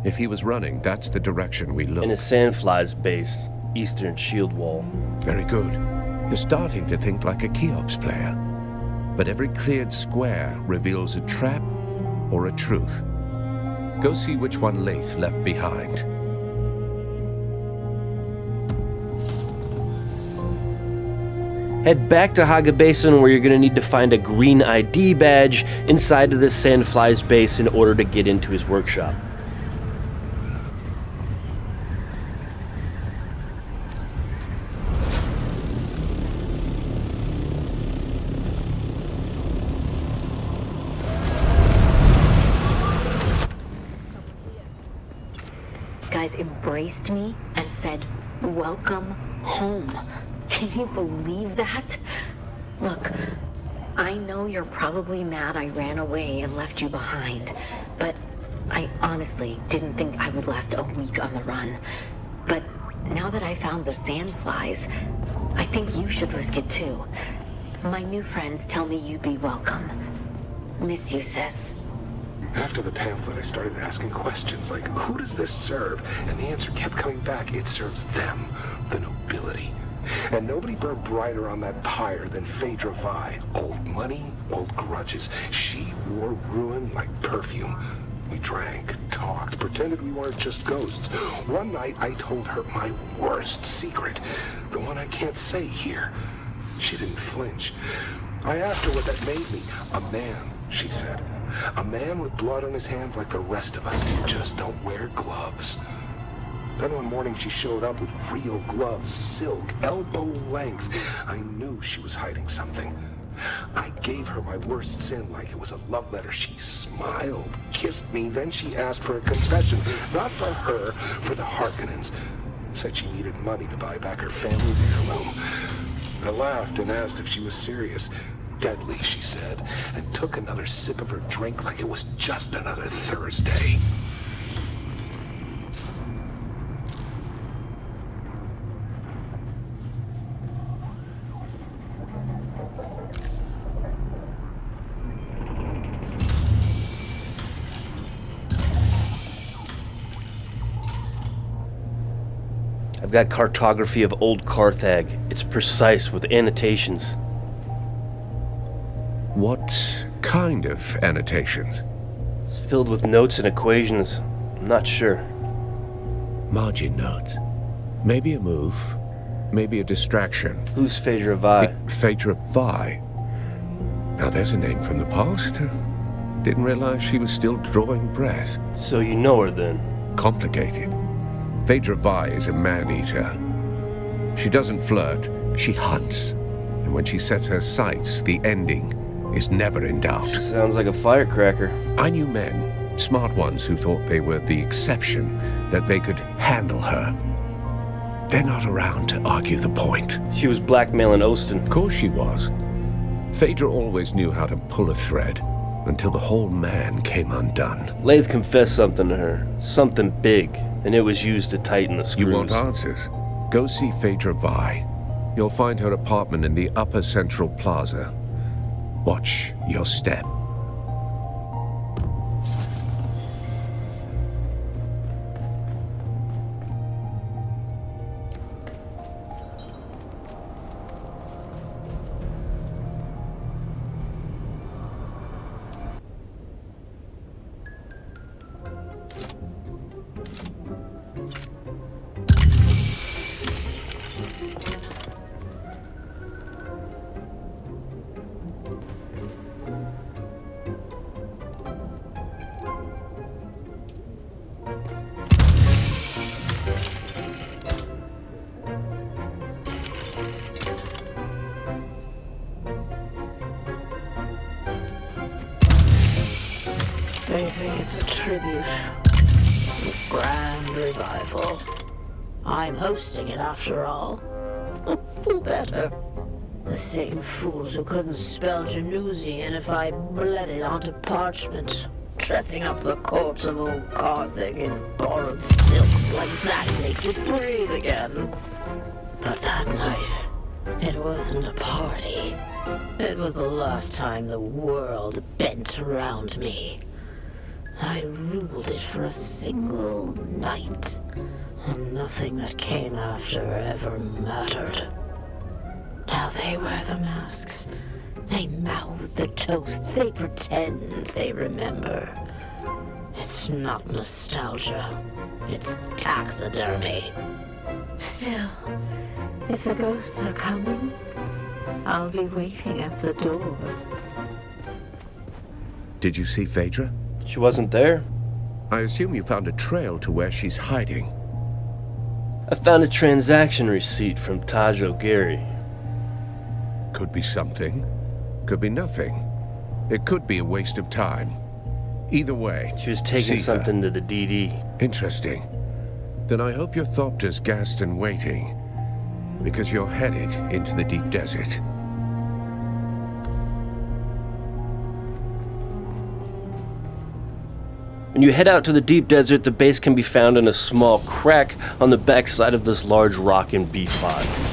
If he was running, that's the direction we look. In a sandflies base, eastern shield wall. Very good. You're starting to think like a Cheops player. But every cleared square reveals a trap or a truth. Go see which one Lathe left behind. Head back to Haga Basin, where you're going to need to find a green ID badge inside of this sandflies base in order to get into his workshop. Guys embraced me and said, "Welcome home." Can you believe that? Look, I know you're probably mad I ran away and left you behind, but I honestly didn't think I would last a week on the run. But now that I found the sandflies, I think you should risk it too. My new friends tell me you'd be welcome. Miss you, sis. After the pamphlet, I started asking questions like, who does this serve? And the answer kept coming back, it serves them, the nobility. And nobody burned brighter on that pyre than Feyd-Rautha. Old money, old grudges. She wore ruin like perfume. We drank, talked, pretended we weren't just ghosts. One night, I told her my worst secret, the one I can't say here. She didn't flinch. I asked her what that made me. A man, she said. A man with blood on his hands like the rest of us. You just don't wear gloves. Then one morning she showed up with real gloves, silk, elbow length. I knew she was hiding something. I gave her my worst sin like it was a love letter. She smiled, kissed me, then she asked for a confession. Not for her, for the Harkonnens. Said she needed money to buy back her family's heirloom. I laughed and asked if she was serious. Deadly, she said, and took another sip of her drink like it was just another Thursday. I've got cartography of old Carthage. It's precise with annotations. What kind of annotations? It's filled with notes and equations. I'm not sure. Margin notes. Maybe a move. Maybe a distraction. Who's Feyd-Rautha? Feyd-Rautha. Now there's a name from the past. Didn't realize she was still drawing breath. So you know her then? Complicated. Feyd-Rautha is a man-eater. She doesn't flirt, she hunts. And when she sets her sights, the ending is never in doubt. Sounds like a firecracker. I knew men, smart ones who thought they were the exception, that they could handle her. They're not around to argue the point. She was blackmailing Osten. Of course she was. Phedra always knew how to pull a thread, until the whole man came undone. Lathe confessed something to her. Something big, and it was used to tighten the screws. You want answers? Go see Feyd-Rautha. You'll find her apartment in the upper central plaza. Watch your step. They think it's a tribute. A grand revival. I'm hosting it after all. Who better? The same fools who couldn't spell Genusian if I bled it onto parchment. Dressing up the corpse of old Carthage in borrowed silks like that makes it breathe again. But that night, it wasn't a party. It was the last time the world bent around me. I ruled it for a single night, and nothing that came after ever mattered. Now they wear the masks. They mouth the toasts. They pretend they remember. It's not nostalgia. It's taxidermy. Still, if the ghosts are coming, I'll be waiting at the door. Did you see Phedra? She wasn't there. I assume you found a trail to where she's hiding. I found a transaction receipt from Taj O'Gary. Could be something. Could be nothing. It could be a waste of time. Either way, she was taking something to the DD. Interesting. Then I hope your Thopter's gassed and waiting, because you're headed into the deep desert. When you head out to the deep desert, the base can be found in a small crack on the backside of this large rock in B5.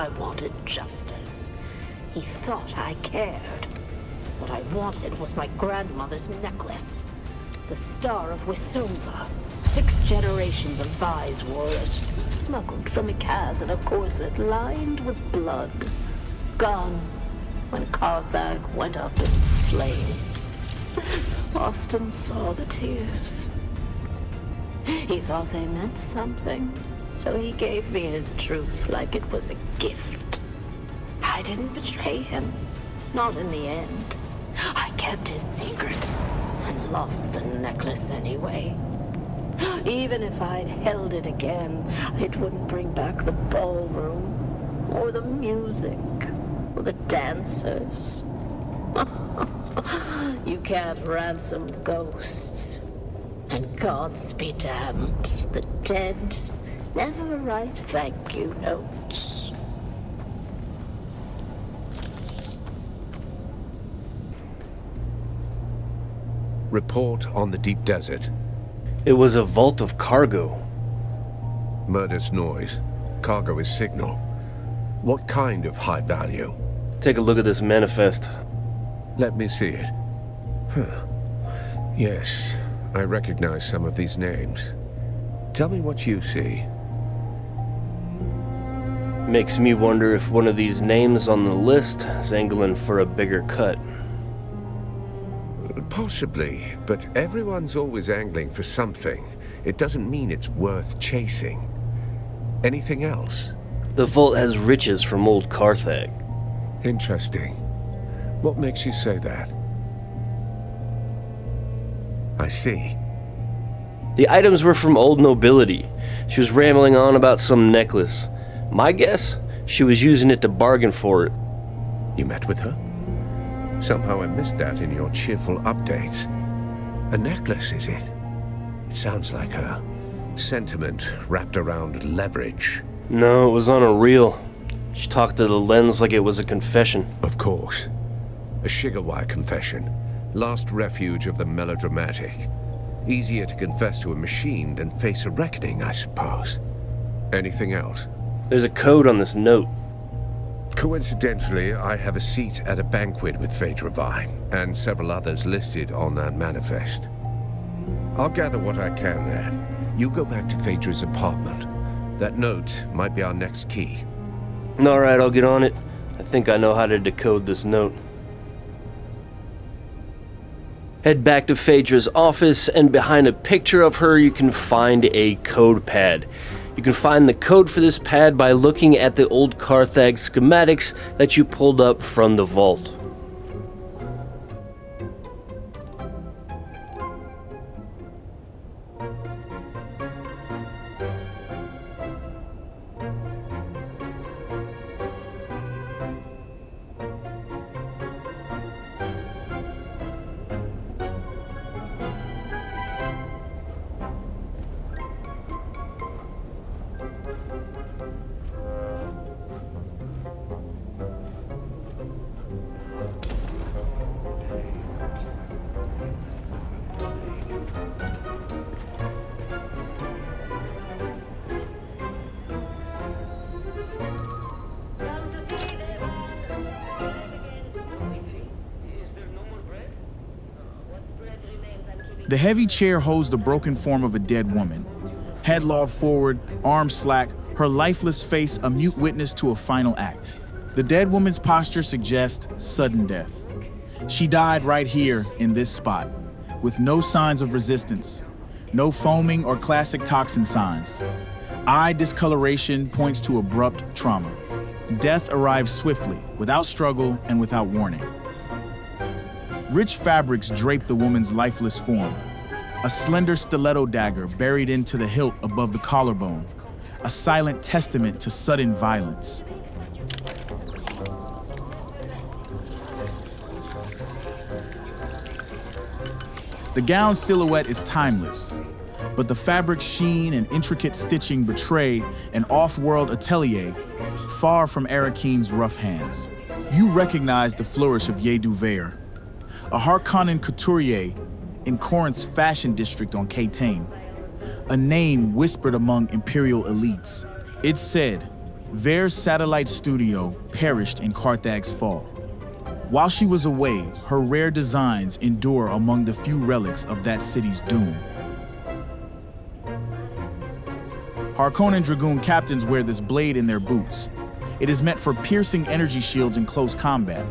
I wanted justice. He thought I cared. What I wanted was my grandmother's necklace. The Star of Wisumva. 6 generations of Vais wore it. Smuggled from Ikaz in a corset lined with blood. Gone when Carthag went up in flames. Osten saw the tears. He thought they meant something, so he gave me his truth like it was a gift. I didn't betray him, not in the end. I kept his secret and lost the necklace anyway. Even if I'd held it again, it wouldn't bring back the ballroom, or the music, or the dancers. You can't ransom ghosts. And gods be damned, the dead never write thank you notes. Report on the deep desert. It was a vault of cargo. Murder's noise. Cargo is signal. What kind of high value? Take a look at this manifest. Let me see it. Huh. Yes, I recognize some of these names. Tell me what you see. Makes me wonder if one of these names on the list is angling for a bigger cut. Possibly, but everyone's always angling for something. It doesn't mean it's worth chasing. Anything else? The vault has riches from old Carthag. Interesting. What makes you say that? I see. The items were from old nobility. She was rambling on about some necklace. My guess? She was using it to bargain for it. You met with her? Somehow I missed that in your cheerful updates. A necklace, is it? It sounds like a sentiment wrapped around leverage. No, it was on a reel. She talked to the lens like it was a confession. Of course. A Shigawai confession. Last refuge of the melodramatic. Easier to confess to a machine than face a reckoning, I suppose. Anything else? There's a code on this note. Coincidentally, I have a seat at a banquet with Feyd-Rautha, and several others listed on that manifest. I'll gather what I can there. You go back to Phedra's apartment. That note might be our next key. Alright, I'll get on it. I think I know how to decode this note. Head back to Phedra's office, and behind a picture of her you can find a code pad. You can find the code for this pad by looking at the old Carthag schematics that you pulled up from the vault. The heavy chair holds the broken form of a dead woman. Head lobbed forward, arms slack, her lifeless face a mute witness to a final act. The dead woman's posture suggests sudden death. She died right here in this spot, with no signs of resistance, no foaming or classic toxin signs. Eye discoloration points to abrupt trauma. Death arrives swiftly, without struggle and without warning. Rich fabrics drape the woman's lifeless form. A slender stiletto dagger buried into the hilt above the collarbone, a silent testament to sudden violence. The gown's silhouette is timeless, but the fabric's sheen and intricate stitching betray an off-world atelier far from Arakeen's rough hands. You recognize the flourish of Yeduveir, a Harkonnen couturier in Corinth's fashion district on Khatain, a name whispered among imperial elites. It's said Vere's satellite studio perished in Carthag's fall. While she was away, her rare designs endure among the few relics of that city's doom. Harkonnen Dragoon captains wear this blade in their boots. It is meant for piercing energy shields in close combat.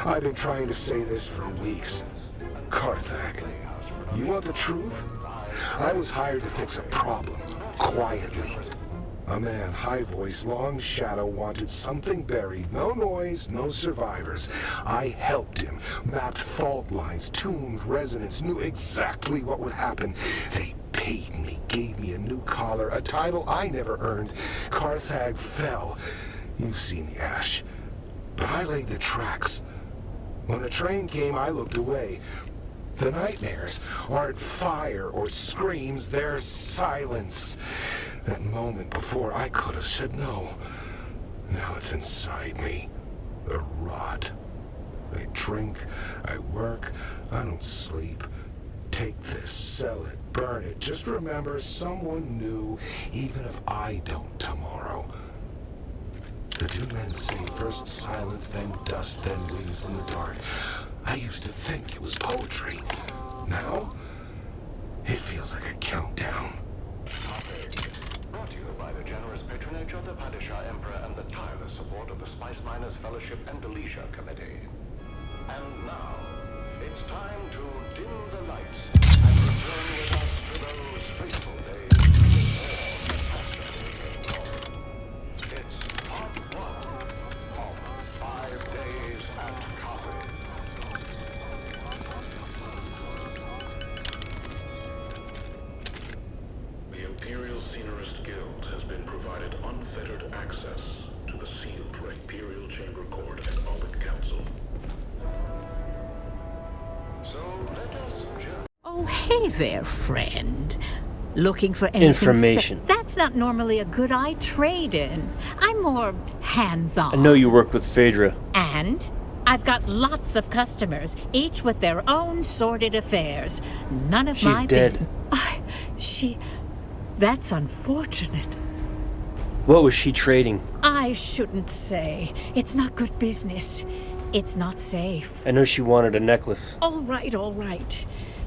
I've been trying to say this for weeks. Carthag, you want the truth? I was hired to fix a problem, quietly. A man, high voice, long shadow, wanted something buried. No noise, no survivors. I helped him, mapped fault lines, tuned resonance, knew exactly what would happen. They paid me, gave me a new collar, a title I never earned. Carthag fell. You've seen the ash. But I laid the tracks. When the train came, I looked away. The nightmares aren't fire or screams, they're silence. That moment before, I could have said no. Now it's inside me. The rot. I drink, I work, I don't sleep. Take this, sell it, burn it. Just remember, someone knew, even if I don't tomorrow. The two men say first silence, then dust, then wings in the dark. I used to think it was poetry. Now, it feels like a countdown. Brought to you by the generous patronage of the Padishah Emperor and the tireless support of the Spice Miners Fellowship and the Leisure Committee. And now, it's time to dim the lights and return with us to those fateful days before the It's part 1 of 5 Days at Carthage. The Imperial Scenarist Guild has been provided unfettered access to the sealed Imperial Chamber Court and Audit Council. So let us Oh, hey there, friend. Looking for anything Information. That's not normally a good eye trade-in. I'm more hands-on. I know you work with Phedra. And I've got lots of customers, each with their own sordid affairs. None of She's my dead. business. That's unfortunate. What was she trading? I shouldn't say. It's not good business. It's not safe. I know she wanted a necklace. All right, all right.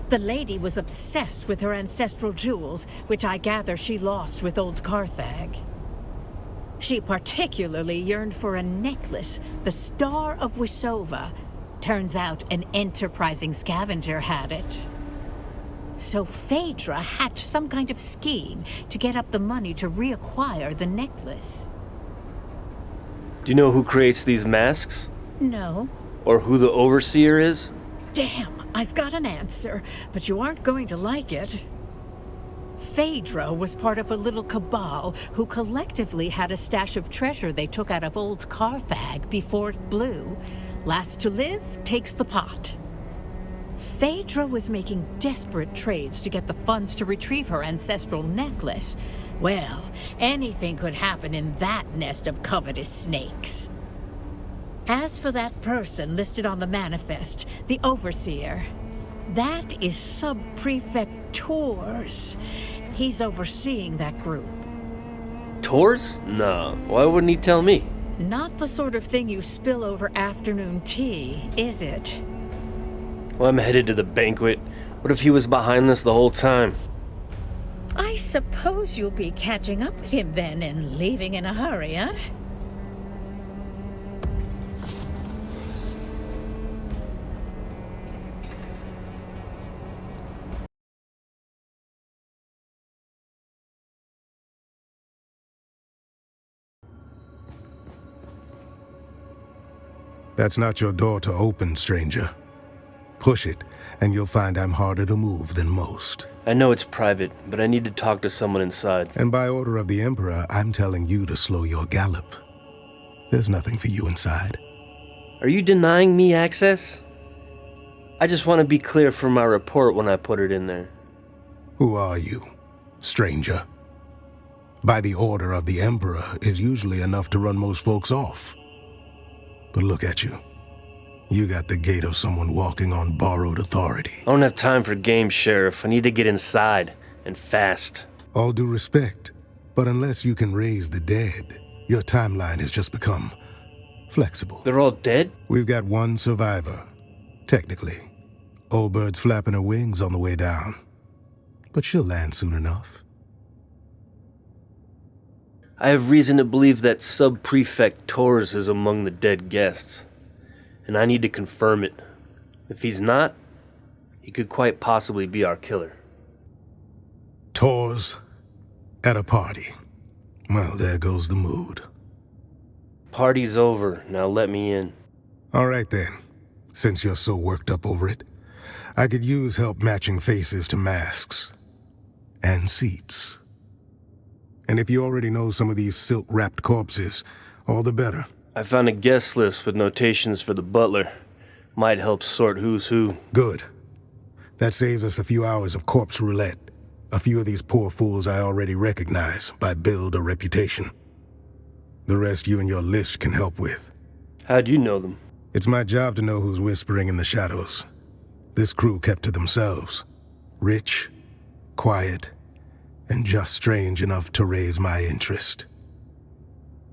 The lady was obsessed with her ancestral jewels, which I gather she lost with old Carthag. She particularly yearned for a necklace, the Star of Wisova. Turns out an enterprising scavenger had it. So Phedra hatched some kind of scheme to get up the money to reacquire the necklace. Do you know who creates these masks? No. Or who the overseer is? Damn, I've got an answer, but you aren't going to like it. Phedra was part of a little cabal who collectively had a stash of treasure they took out of old Carthag before it blew. Last to live takes the pot. Phedra was making desperate trades to get the funds to retrieve her ancestral necklace. Well, anything could happen in that nest of covetous snakes. As for that person listed on the manifest, the Overseer, that is Sub-Prefect Tors. He's overseeing that group. Tors? No. Why wouldn't he tell me? Not the sort of thing you spill over afternoon tea, is it? Well, I'm headed to the banquet. What if he was behind this the whole time? I suppose you'll be catching up with him then and leaving in a hurry, huh? That's not your door to open, stranger. Push it, and you'll find I'm harder to move than most. I know it's private, but I need to talk to someone inside. And by order of the Emperor, I'm telling you to slow your gallop. There's nothing for you inside. Are you denying me access? I just want to be clear for my report when I put it in there. Who are you, stranger? by the order of the Emperor is usually enough to run most folks off. But look at you. You got the gait of someone walking on borrowed authority. I don't have time for games, Sheriff. I need to get inside, and fast. All due respect, but unless you can raise the dead, your timeline has just become flexible. They're all dead? We've got one survivor, technically. Old bird's flapping her wings on the way down. But she'll land soon enough. I have reason to believe that Sub-Prefect Torres is among the dead guests, and I need to confirm it. If he's not, he could quite possibly be our killer. Torres at a party. Well, there goes the mood. Party's over. Now let me in. All right then. Since you're so worked up over it, I could use help matching faces to masks. And seats. And if you already know some of these silk-wrapped corpses, all the better. I found a guest list with notations for the butler. Might help sort who's who. Good. That saves us a few hours of corpse roulette. A few of these poor fools I already recognize by build or reputation. The rest you and your list can help with. How'd you know them? It's my job to know who's whispering in the shadows. This crew kept to themselves. Rich, quiet, and just strange enough to raise my interest.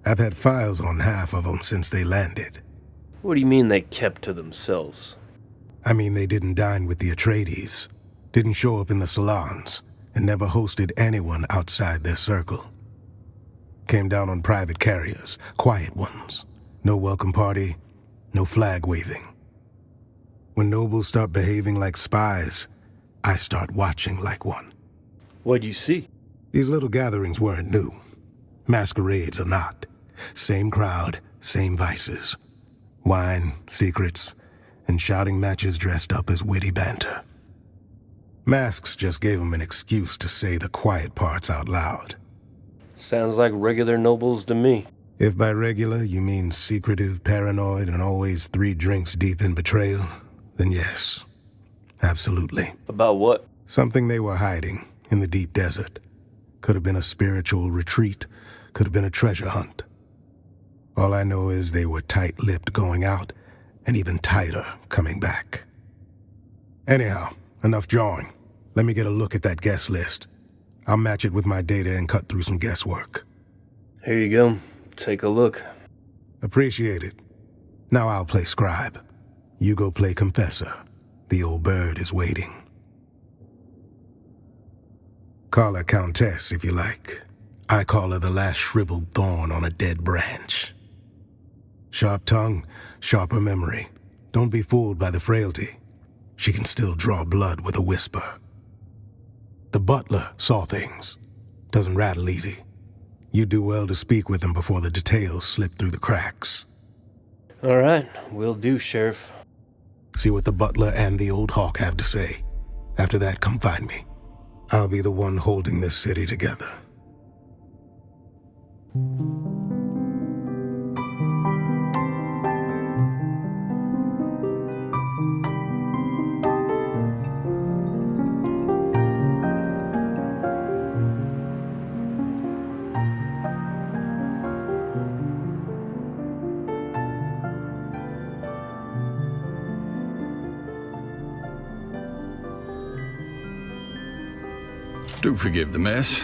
I've had files on half of them since they landed. What do you mean they kept to themselves? I mean they didn't dine with the Atreides, didn't show up in the salons, and never hosted anyone outside their circle. Came down on private carriers, quiet ones. No welcome party, no flag waving. When nobles start behaving like spies, I start watching like one. What'd you see? These little gatherings weren't new. Masquerades are not. Same crowd, same vices. Wine, secrets, and shouting matches dressed up as witty banter. Masks just gave them an excuse to say the quiet parts out loud. Sounds like regular nobles to me. If by regular you mean secretive, paranoid, and always 3 drinks deep in betrayal, then yes, absolutely. About what? Something they were hiding in the deep desert. Could have been a spiritual retreat, could have been a treasure hunt. All I know is they were tight-lipped going out, and even tighter coming back. Anyhow, enough jawing. Let me get a look at that guest list. I'll match it with my data and cut through some guesswork. Here you go. Take a look. Appreciate it. Now I'll play scribe. You go play confessor. The old bird is waiting. Call her Countess if you like. I call her the last shriveled thorn on a dead branch. Sharp tongue, sharper memory. Don't be fooled by the frailty. She can still draw blood with a whisper. The butler saw things. Doesn't rattle easy. You do well to speak with him before the details slip through the cracks. All right, will do, Sheriff. See what the butler and the old hawk have to say. After that, come find me. I'll be the one holding this city together. Do forgive the mess.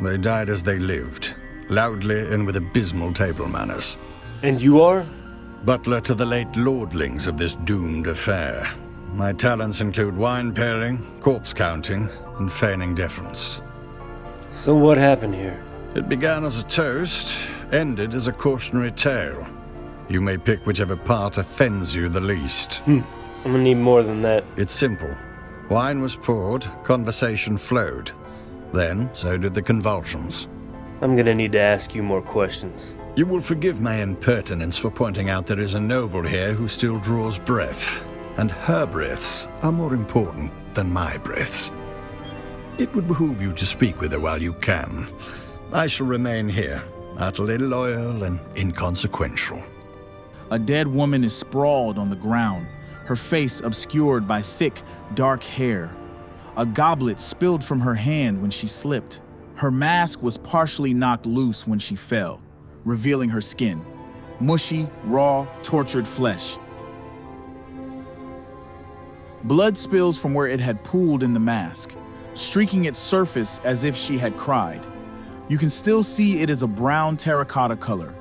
They died as they lived, loudly and with abysmal table manners. And you are? Butler to the late lordlings of this doomed affair. My talents include wine pairing, corpse counting, and feigning deference. So what happened here? It began as a toast, ended as a cautionary tale. You may pick whichever part offends you the least. I'm gonna need more than that. It's simple. Wine was poured, conversation flowed. Then, so did the convulsions. I'm gonna need to ask you more questions. You will forgive my impertinence for pointing out there is a noble here who still draws breath, and her breaths are more important than my breaths. It would behoove you to speak with her while you can. I shall remain here, utterly loyal and inconsequential. A dead woman is sprawled on the ground, her face obscured by thick, dark hair. A goblet spilled from her hand when she slipped. Her mask was partially knocked loose when she fell, revealing her skin. Mushy, raw, tortured flesh. Blood spills from where it had pooled in the mask, streaking its surface as if she had cried. You can still see it is a brown terracotta color.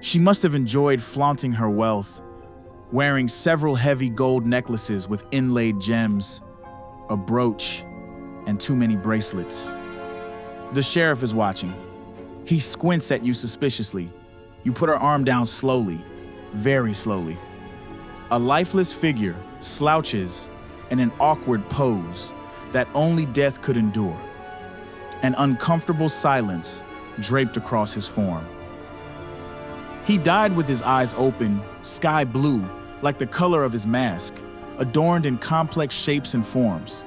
She must have enjoyed flaunting her wealth, wearing several heavy gold necklaces with inlaid gems, a brooch, and too many bracelets. The sheriff is watching. He squints at you suspiciously. You put her arm down slowly, very slowly. A lifeless figure slouches in an awkward pose that only death could endure. An uncomfortable silence draped across his form. He died with his eyes open, sky blue, like the color of his mask, adorned in complex shapes and forms.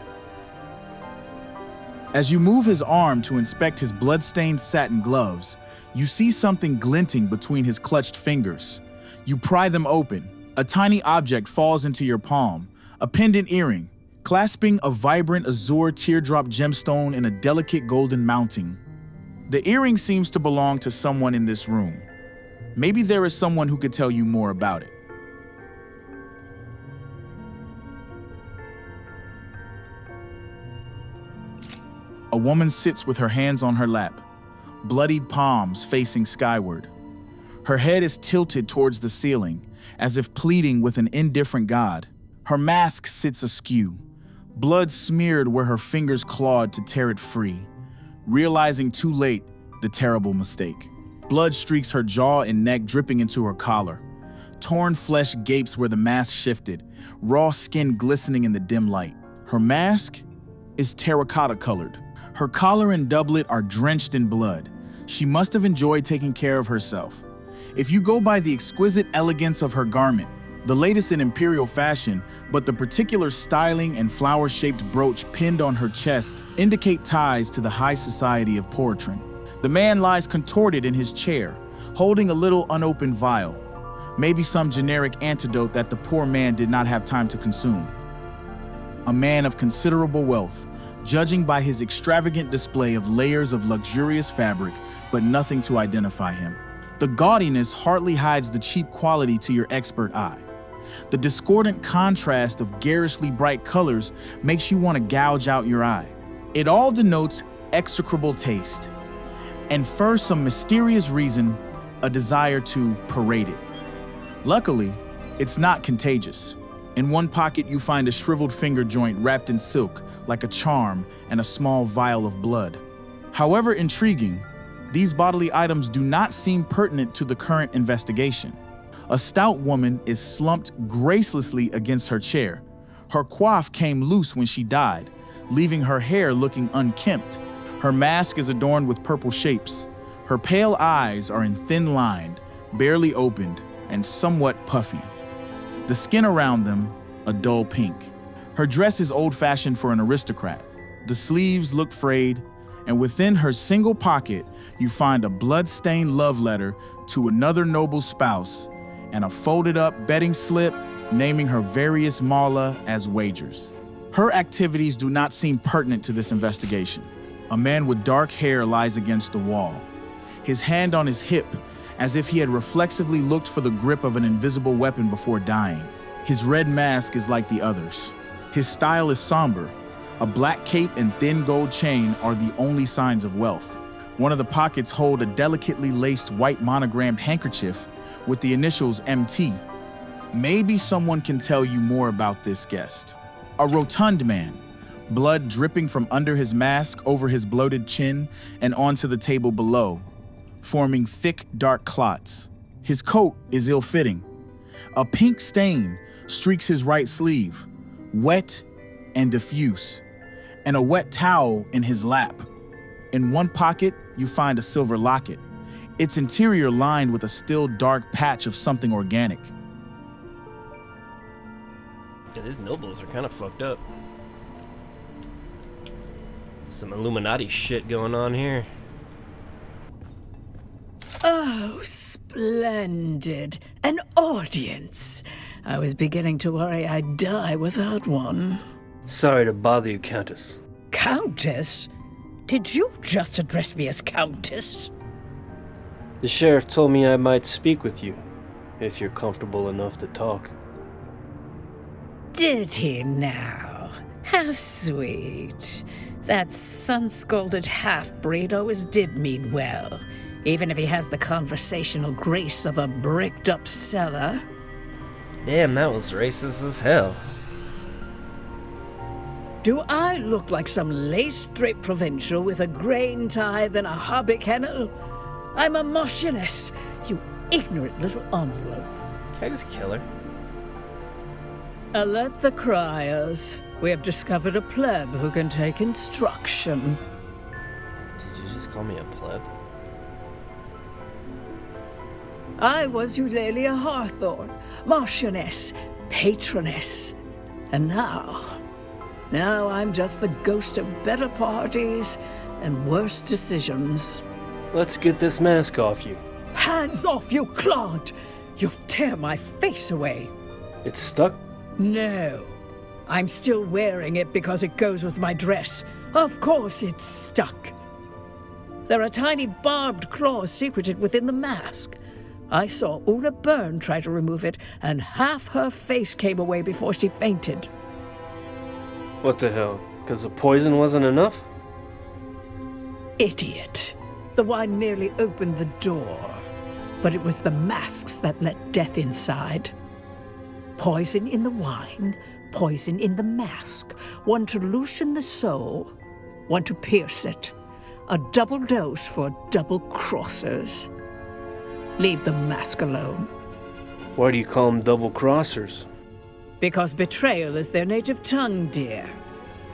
As you move his arm to inspect his blood-stained satin gloves, you see something glinting between his clutched fingers. You pry them open. A tiny object falls into your palm, a pendant earring, clasping a vibrant azure teardrop gemstone in a delicate golden mounting. The earring seems to belong to someone in this room. Maybe there is someone who could tell you more about it. A woman sits with her hands on her lap, bloodied palms facing skyward. Her head is tilted towards the ceiling, as if pleading with an indifferent god. Her mask sits askew, blood smeared where her fingers clawed to tear it free, realizing too late the terrible mistake. Blood streaks her jaw and neck, dripping into her collar. Torn flesh gapes where the mask shifted, raw skin glistening in the dim light. Her mask is terracotta colored. Her collar and doublet are drenched in blood. She must have enjoyed taking care of herself. If you go by the exquisite elegance of her garment, the latest in imperial fashion, but the particular styling and flower-shaped brooch pinned on her chest indicate ties to the high society of Portrin. The man lies contorted in his chair, holding a little unopened vial, maybe some generic antidote that the poor man did not have time to consume. A man of considerable wealth, judging by his extravagant display of layers of luxurious fabric, but nothing to identify him. The gaudiness hardly hides the cheap quality to your expert eye. The discordant contrast of garishly bright colors makes you want to gouge out your eye. It all denotes execrable taste, and for some mysterious reason, a desire to parade it. Luckily, it's not contagious. In one pocket, you find a shriveled finger joint wrapped in silk, like a charm, and a small vial of blood. However intriguing, these bodily items do not seem pertinent to the current investigation. A stout woman is slumped gracelessly against her chair. Her coif came loose when she died, leaving her hair looking unkempt. Her mask is adorned with purple shapes. Her pale eyes are thin-lined, barely opened, and somewhat puffy. The skin around them, a dull pink. Her dress is old-fashioned for an aristocrat. The sleeves look frayed, and within her single pocket, you find a blood-stained love letter to another noble spouse and a folded-up betting slip naming her various mala as wagers. Her activities do not seem pertinent to this investigation. A man with dark hair lies against the wall, his hand on his hip, as if he had reflexively looked for the grip of an invisible weapon before dying. His red mask is like the others. His style is somber. A black cape and thin gold chain are the only signs of wealth. One of the pockets hold a delicately laced white monogrammed handkerchief with the initials MT. Maybe someone can tell you more about this guest. A rotund man, blood dripping from under his mask over his bloated chin and onto the table below, forming thick, dark clots. His coat is ill-fitting. A pink stain streaks his right sleeve, wet and diffuse, and a wet towel in his lap. In one pocket, you find a silver locket, its interior lined with a still dark patch of something organic. Yeah, these nobles are kind of fucked up. Some Illuminati shit going on here. Oh, splendid. An audience. I was beginning to worry I'd die without one. Sorry to bother you, Countess. Countess? Did you just address me as Countess? The sheriff told me I might speak with you, if you're comfortable enough to talk. Did he now? How sweet. That sun-scalded half-breed always did mean well, even if he has the conversational grace of a bricked-up cellar. Damn, that was racist as hell. Do I look like some lace-draped provincial with a grain tithe and a hobby kennel? I'm a marchioness, you ignorant little envelope. Can I just kill her? Alert the criers. We have discovered a pleb who can take instruction. Did you just call me a pleb? I was Eulalia Hawthorne, marchioness, patroness. And now I'm just the ghost of better parties and worse decisions. Let's get this mask off you. Hands off, you clod! You'll tear my face away. It's stuck? No. I'm still wearing it because it goes with my dress. Of course it's stuck. There are tiny barbed claws secreted within the mask. I saw Una Byrne try to remove it, and half her face came away before she fainted. What the hell? Because the poison wasn't enough? Idiot. The wine merely opened the door, but it was the masks that let death inside. Poison in the wine, poison in the mask. One to loosen the soul, one to pierce it. A double dose for double-crossers. Leave the mask alone. Why do you call them double-crossers? Because betrayal is their native tongue, dear.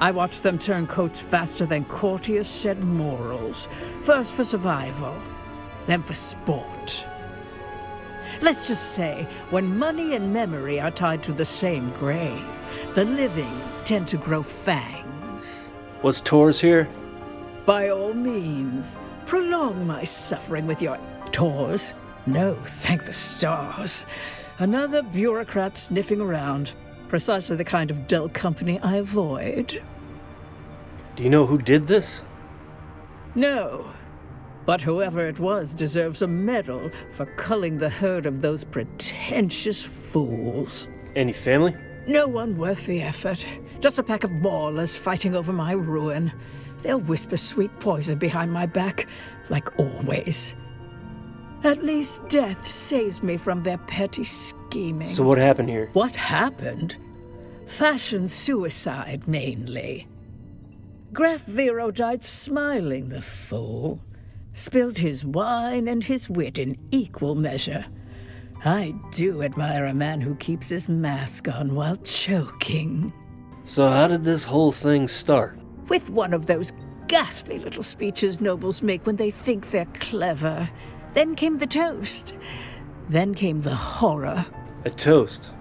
I watched them turn coats faster than courtiers shed morals. First for survival, then for sport. Let's just say, when money and memory are tied to the same grave, the living tend to grow fangs. What's Tor's here? By all means, prolong my suffering with your Tors. No, thank the stars. Another bureaucrat sniffing around. Precisely the kind of dull company I avoid. Do you know who did this? No. But whoever it was deserves a medal for culling the herd of those pretentious fools. Any family? No one worth the effort. Just a pack of maulers fighting over my ruin. They'll whisper sweet poison behind my back, like always. At least death saves me from their petty scheming. So what happened here? What happened? Fashion suicide, mainly. Graf Vero died smiling, the fool. Spilled his wine and his wit in equal measure. I do admire a man who keeps his mask on while choking. So how did this whole thing start? With one of those ghastly little speeches nobles make when they think they're clever. Then came the toast. Then came the horror. A toast?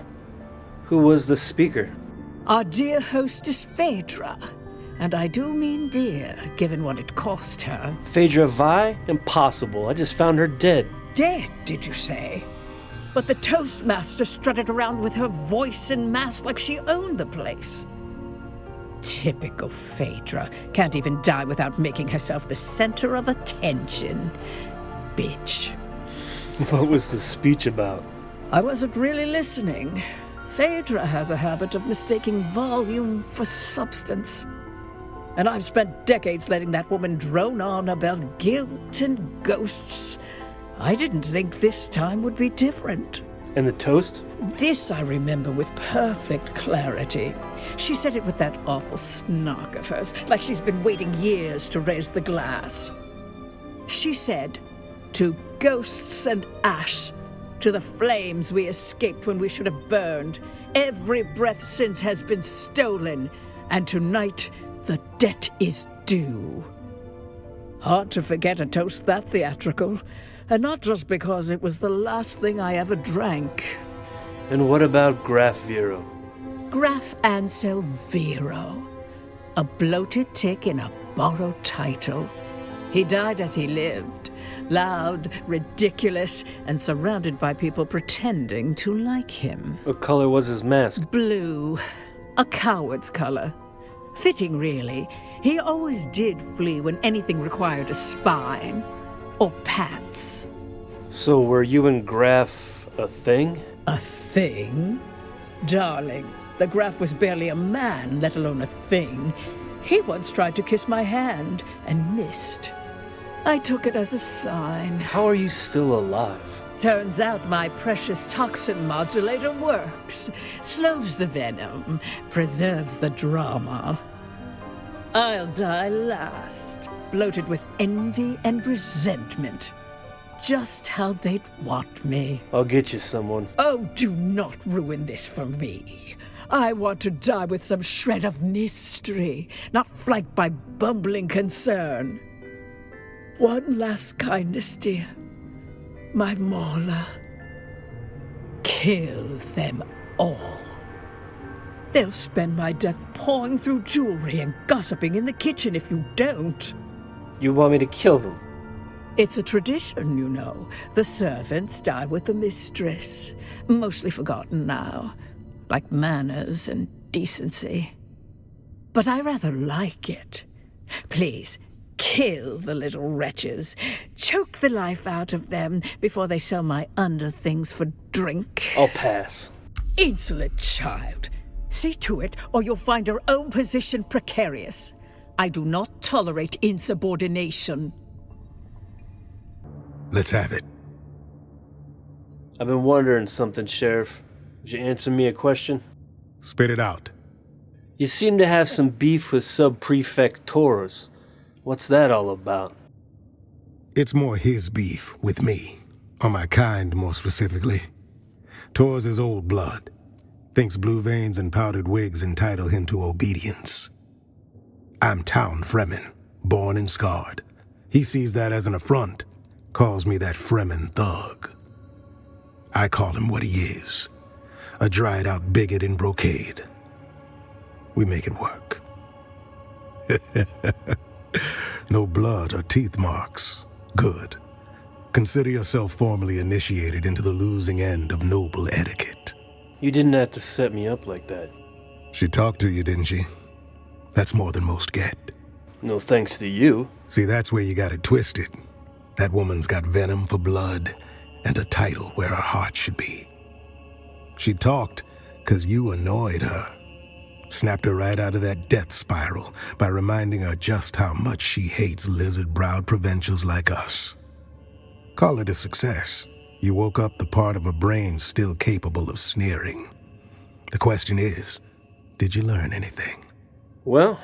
Who was the speaker? Our dear hostess Phedra. And I do mean dear, given what it cost her. Feyd-Rautha? Impossible. I just found her dead. Dead, did you say? But the toastmaster strutted around with her voice and mask like she owned the place. Typical Phedra. Can't even die without making herself the center of attention. Bitch. What was the speech about? I wasn't really listening. Phedra has a habit of mistaking volume for substance. And I've spent decades letting that woman drone on about guilt and ghosts. I didn't think this time would be different. And the toast? This I remember with perfect clarity. She said it with that awful snark of hers, like she's been waiting years to raise the glass. She said, "To ghosts and ash, to the flames we escaped when we should have burned. Every breath since has been stolen, and tonight the debt is due." Hard to forget a toast that theatrical, and not just because it was the last thing I ever drank. And what about Graf Vero? Graf Ansel Vero. A bloated tick in a borrowed title. He died as he lived. Loud, ridiculous, and surrounded by people pretending to like him. What color was his mask? Blue. A coward's color. Fitting, really. He always did flee when anything required a spine. Or pats. So were you and Graf a thing? A thing? Darling, the Graf was barely a man, let alone a thing. He once tried to kiss my hand and missed. I took it as a sign. How are you still alive? Turns out my precious toxin modulator works. Slows the venom, preserves the drama. I'll die last, bloated with envy and resentment. Just how they'd want me. I'll get you someone. Oh, do not ruin this for me. I want to die with some shred of mystery, not flanked by bumbling concern. One last kindness, dear. My Mauler. Kill them all. They'll spend my death pawing through jewelry and gossiping in the kitchen if you don't. You want me to kill them? It's a tradition, you know. The servants die with the mistress. Mostly forgotten now. Like manners and decency. But I rather like it. Please, kill the little wretches. Choke the life out of them before they sell my underthings for drink. I'll pass. Insolent child. See to it, or you'll find your own position precarious. I do not tolerate insubordination. Let's have it. I've been wondering something, Sheriff. Would you answer me a question? Spit it out. You seem to have some beef with Sub-Prefect Torres. What's that all about? It's more his beef with me, or my kind more specifically. Torres is old blood. Thinks blue veins and powdered wigs entitle him to obedience. I'm town Fremen, born and scarred. He sees that as an affront, calls me that Fremen thug. I call him what he is, a dried-out bigot in brocade. We make it work. No blood or teeth marks. Good. Consider yourself formally initiated into the losing end of noble etiquette. You didn't have to set me up like that. She talked to you, didn't she? That's more than most get. No thanks to you. See, that's where you got it twisted. That woman's got venom for blood and a title where her heart should be. She talked 'cause you annoyed her. Snapped her right out of that death spiral by reminding her just how much she hates lizard-browed provincials like us. Call it a success. You woke up the part of her brain still capable of sneering. The question is, did you learn anything? Well,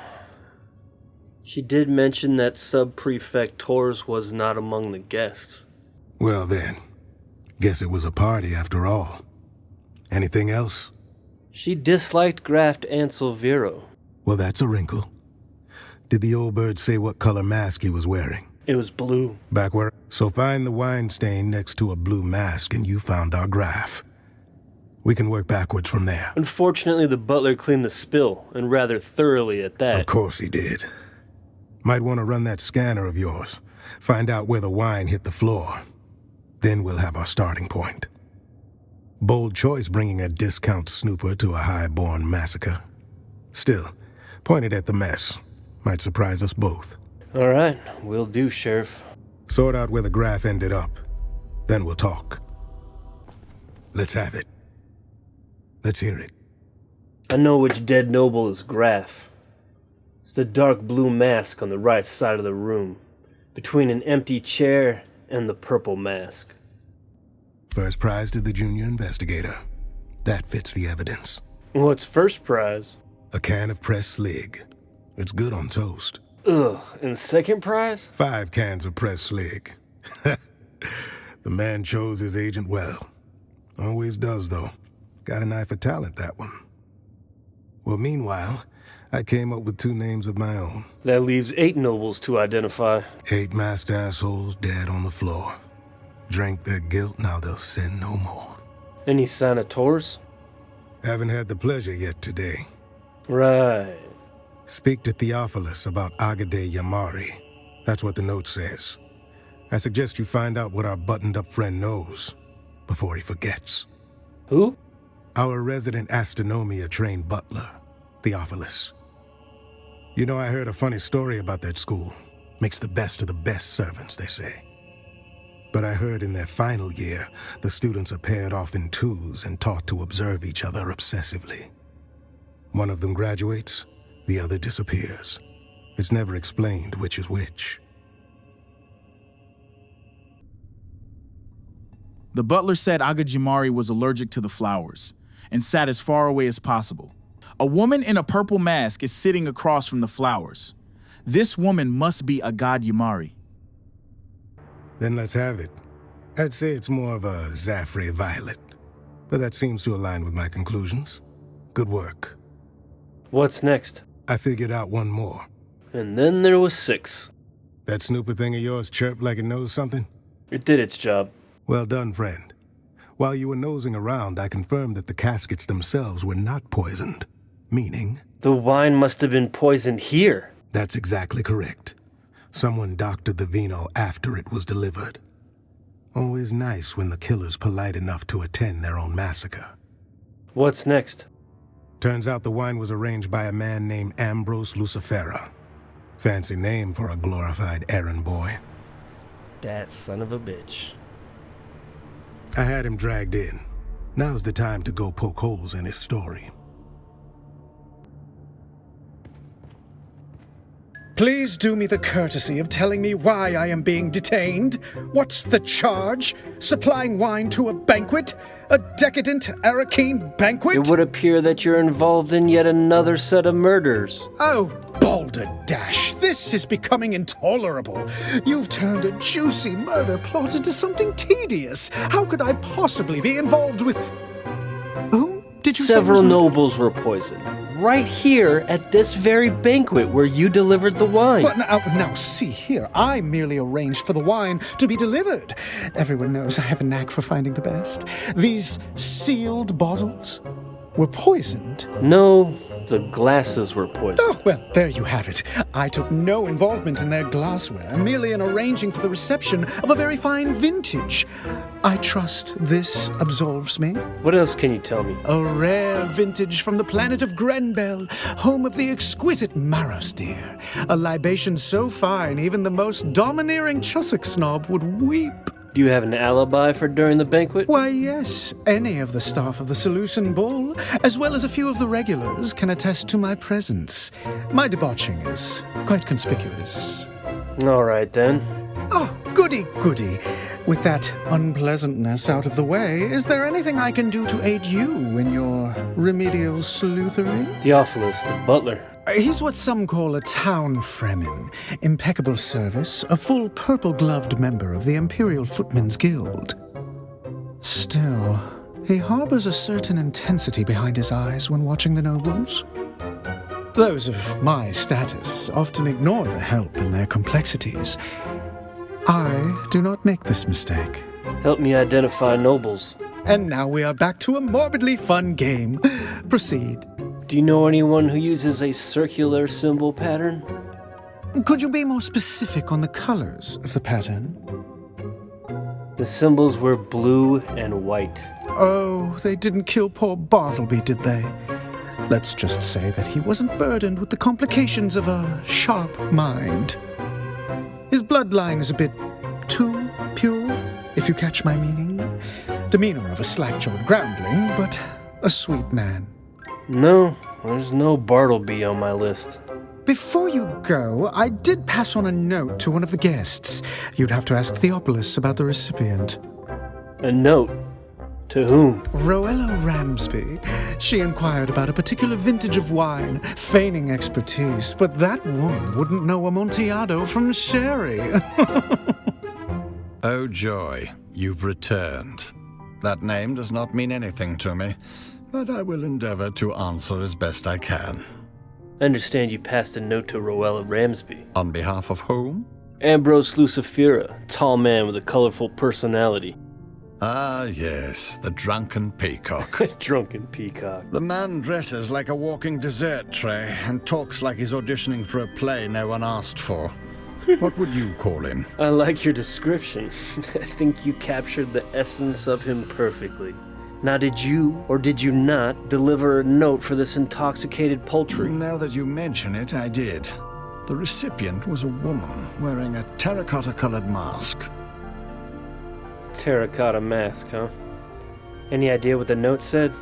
she did mention that Sub-Prefect Torres was not among the guests. Well then, guess it was a party after all. Anything else? She disliked Graft Ansel Vero. Well, that's a wrinkle. Did the old bird say what color mask he was wearing? It was blue. Back where? So find the wine stain next to a blue mask and you found our graph. We can work backwards from there. Unfortunately, the butler cleaned the spill, and rather thoroughly at that. Of course he did. Might want to run that scanner of yours. Find out where the wine hit the floor. Then we'll have our starting point. Bold choice bringing a discount snooper to a high-born massacre. Still, point it at the mess. Might surprise us both. All right, will do, Sheriff. Sort out where the graph ended up. Then we'll talk. Let's have it. Let's hear it. I know which dead noble is Graf. It's the dark blue mask on the right side of the room, between an empty chair and the purple mask. First prize to the junior investigator. That fits the evidence. What's first prize? A can of pressed slig. It's good on toast. Ugh, and second prize? 5 cans of pressed slig. The man chose his agent well. Always does, though. Got an eye for talent, that one. Well, meanwhile, I came up with 2 names of my own. That leaves 8 nobles to identify. 8 masked assholes dead on the floor. Drank their guilt, now they'll sin no more. Any sign of Torres? Haven't had the pleasure yet today. Right. Speak to Theophilus about Agade Yamari. That's what the note says. I suggest you find out what our buttoned-up friend knows before he forgets. Who? Our resident astronomia-trained butler, Theophilus. You know, I heard a funny story about that school. Makes the best of the best servants, they say. But I heard in their final year, the students are paired off in twos and taught to observe each other obsessively. One of them graduates, the other disappears. It's never explained which is which. The butler said Aga Jimari was allergic to the flowers and sat as far away as possible. A woman in a purple mask is sitting across from the flowers. This woman must be Aga Jimari. Then let's have it. I'd say it's more of a Zaffre violet, but that seems to align with my conclusions. Good work. What's next? I figured out one more. And then there was 6. That snooper thing of yours chirped like it knows something? It did its job. Well done, friend. While you were nosing around, I confirmed that the caskets themselves were not poisoned. Meaning? The wine must have been poisoned here. That's exactly correct. Someone doctored the vino after it was delivered. Always nice when the killer's polite enough to attend their own massacre. What's next? Turns out the wine was arranged by a man named Ambrose Lucifera. Fancy name for a glorified errand boy. That son of a bitch. I had him dragged in. Now's the time to go poke holes in his story. Please do me the courtesy of telling me why I am being detained. What's the charge? Supplying wine to a banquet? A decadent Arakeen banquet? It would appear that you're involved in yet another set of murders. Oh, balderdash, this is becoming intolerable. You've turned a juicy murder plot into something tedious. How could I possibly be involved with... Who did you say was Several nobles were poisoned. Right here at this very banquet where you delivered the wine. But now, see here. I merely arranged for the wine to be delivered. Everyone knows I have a knack for finding the best. These sealed bottles were poisoned. No, the glasses were poisoned. Oh, well, there you have it. I took no involvement in their glassware, merely in arranging for the reception of a very fine vintage. I trust this absolves me. What else can you tell me? A rare vintage from the planet of Grenbel, home of the exquisite Maros deer. A libation so fine, even the most domineering Chussock snob would weep. Do you have an alibi for during the banquet? Why, yes. Any of the staff of the Seleucid Bull, as well as a few of the regulars, can attest to my presence. My debauching is quite conspicuous. All right, then. Oh, goody, goody. With that unpleasantness out of the way, is there anything I can do to aid you in your remedial sleuthery? Theophilus, the butler. He's what some call a town fremen. Impeccable service, a full purple-gloved member of the Imperial Footmen's Guild. Still, he harbors a certain intensity behind his eyes when watching the nobles. Those of my status often ignore the help in their complexities. I do not make this mistake. Help me identify nobles. And now we are back to a morbidly fun game. Proceed. Do you know anyone who uses a circular symbol pattern? Could you be more specific on the colors of the pattern? The symbols were blue and white. Oh, they didn't kill poor Bartleby, did they? Let's just say that he wasn't burdened with the complications of a sharp mind. His bloodline is a bit too pure, if you catch my meaning. Demeanor of a slack-jawed groundling, but a sweet man. No, there's no Bartleby on my list. Before you go, I did pass on a note to one of the guests. You'd have to ask Theophilus about the recipient. A note? To whom? Rowella Ramsby. She inquired about a particular vintage of wine, feigning expertise, but that woman wouldn't know Amontillado from sherry. Oh joy, you've returned. That name does not mean anything to me, but I will endeavor to answer as best I can. I understand you passed a note to Rowella Ramsby. On behalf of whom? Ambrose Lucifera, tall man with a colorful personality. Ah, yes, the drunken peacock. Drunken peacock. The man dresses like a walking dessert tray and talks like he's auditioning for a play no one asked for. What would you call him? I like your description. I think you captured the essence of him perfectly. Now, did you or did you not deliver a note for this intoxicated poultry? Now that you mention it, I did. The recipient was a woman wearing a terracotta-colored mask. Terracotta mask, huh? Any idea what the note said?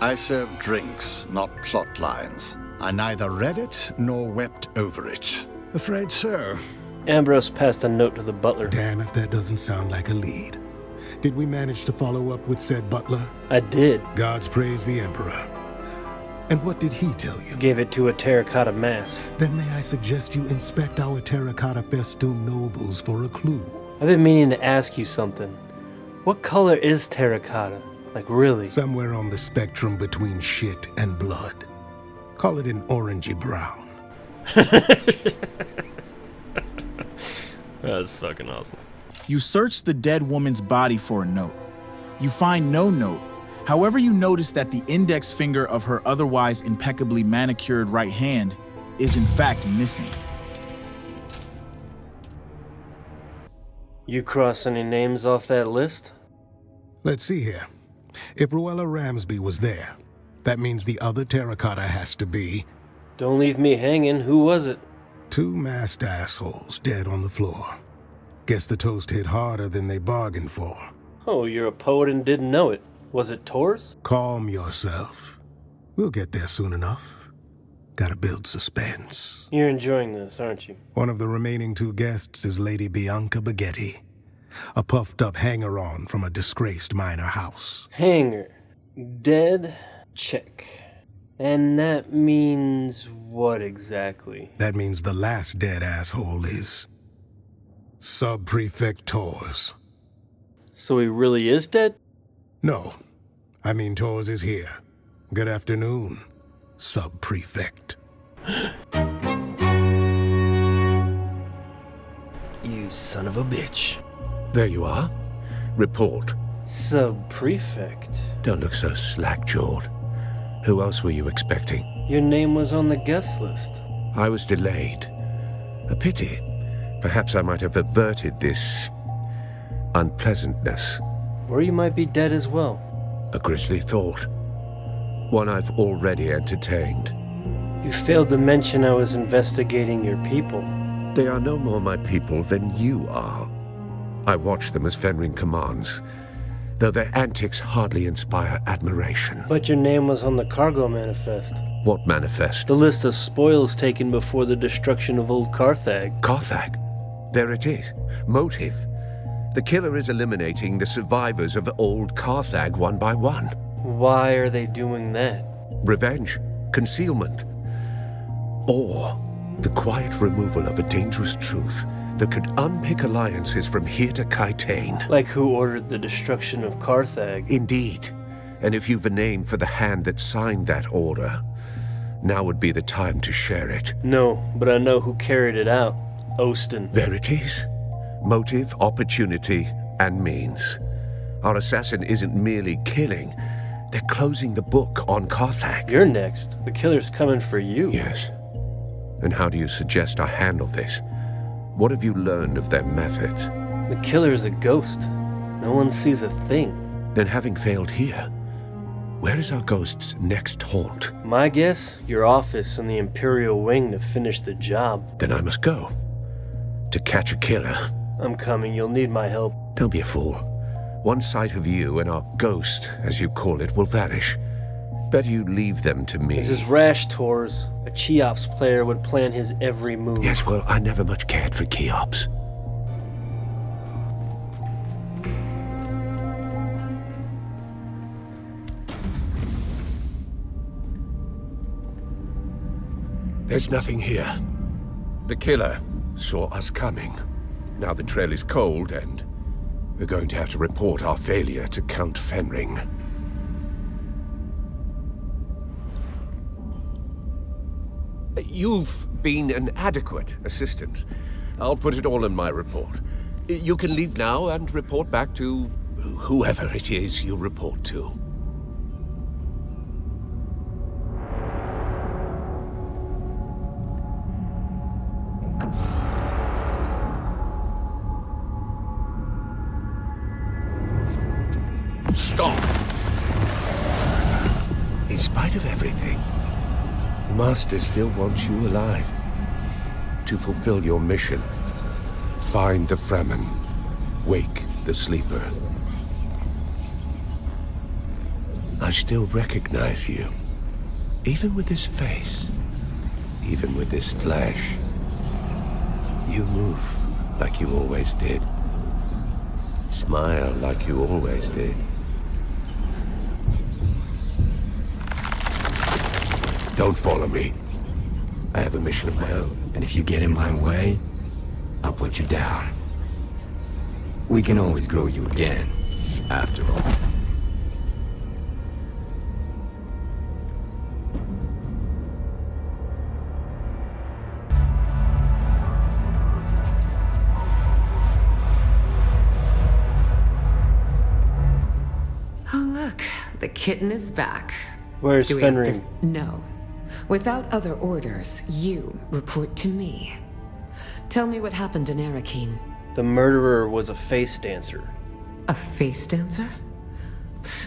I serve drinks, not plot lines. I neither read it nor wept over it. Afraid so. Ambrose passed a note to the butler. Damn if that doesn't sound like a lead. Did we manage to follow up with said butler? I did. Gods praise the Emperor. And what did he tell you? Gave it to a terracotta mask. Then may I suggest you inspect our terracotta festoon nobles for a clue? I've been meaning to ask you something. What color is terracotta? Like, really? Somewhere on the spectrum between shit and blood. Call it an orangey brown. That's fucking awesome. You search the dead woman's body for a note. You find no note. However, you notice that the index finger of her otherwise impeccably manicured right hand is in fact missing. You cross any names off that list? Let's see here. If Ruella Ramsby was there, that means the other terracotta has to be... Don't leave me hanging. Who was it? 2 masked assholes dead on the floor. Guess the toast hit harder than they bargained for. Oh, you're a poet and didn't know it. Was it Tors? Calm yourself. We'll get there soon enough. Gotta build suspense. You're enjoying this, aren't you? One of the remaining 2 guests is Lady Bianca Baghetti, a puffed-up hanger-on from a disgraced minor house. Hanger. Dead? Check. And that means what exactly? That means the last dead asshole is... Sub-Prefect Tors. So he really is dead? No. I mean Tors is here. Good afternoon, Sub-Prefect. You son of a bitch. There you are. Report. Sub-Prefect? Don't look so slack-jawed. Who else were you expecting? Your name was on the guest list. I was delayed. A pity. Perhaps I might have averted this... unpleasantness. Or you might be dead as well. A grisly thought. One I've already entertained. You failed to mention I was investigating your people. They are no more my people than you are. I watch them as Fenring commands, though their antics hardly inspire admiration. But your name was on the cargo manifest. What manifest? The list of spoils taken before the destruction of old Carthag. Carthag? There it is. Motive. The killer is eliminating the survivors of old Carthag one by one. Why are they doing that? Revenge. Concealment. Or the quiet removal of a dangerous truth that could unpick alliances from here to Kytane. Like who ordered the destruction of Carthag? Indeed. And if you've a name for the hand that signed that order, now would be the time to share it. No, but I know who carried it out. Osten. There it is. Motive, opportunity, and means. Our assassin isn't merely killing. They're closing the book on Carthag. You're next. The killer's coming for you. Yes. And how do you suggest I handle this? What have you learned of their methods? The killer is a ghost. No one sees a thing. Then having failed here, where is our ghost's next haunt? My guess, your office in the Imperial Wing to finish the job. Then I must go. To catch a killer. I'm coming. You'll need my help. Don't be a fool. One sight of you and our ghost, as you call it, will vanish. Better you leave them to me. This is rash, Tors. A Cheops player would plan his every move. Yes, well, I never much cared for Cheops. There's nothing here. The killer saw us coming. Now the trail is cold, and we're going to have to report our failure to Count Fenring. You've been an adequate assistant. I'll put it all in my report. You can leave now and report back to whoever it is you report to. Stop! In spite of everything, the Master still wants you alive. To fulfill your mission. Find the Fremen. Wake the sleeper. I still recognize you. Even with this face. Even with this flesh. You move like you always did. Smile like you always did. Don't follow me. I have a mission of my own. And if you get in my way, I'll put you down. We can always grow you again, after all. Oh, look, the kitten is back. Where's Do we have Fenring? this- No. Without other orders, you report to me. Tell me what happened in Arrakeen. The murderer was a face dancer. A face dancer?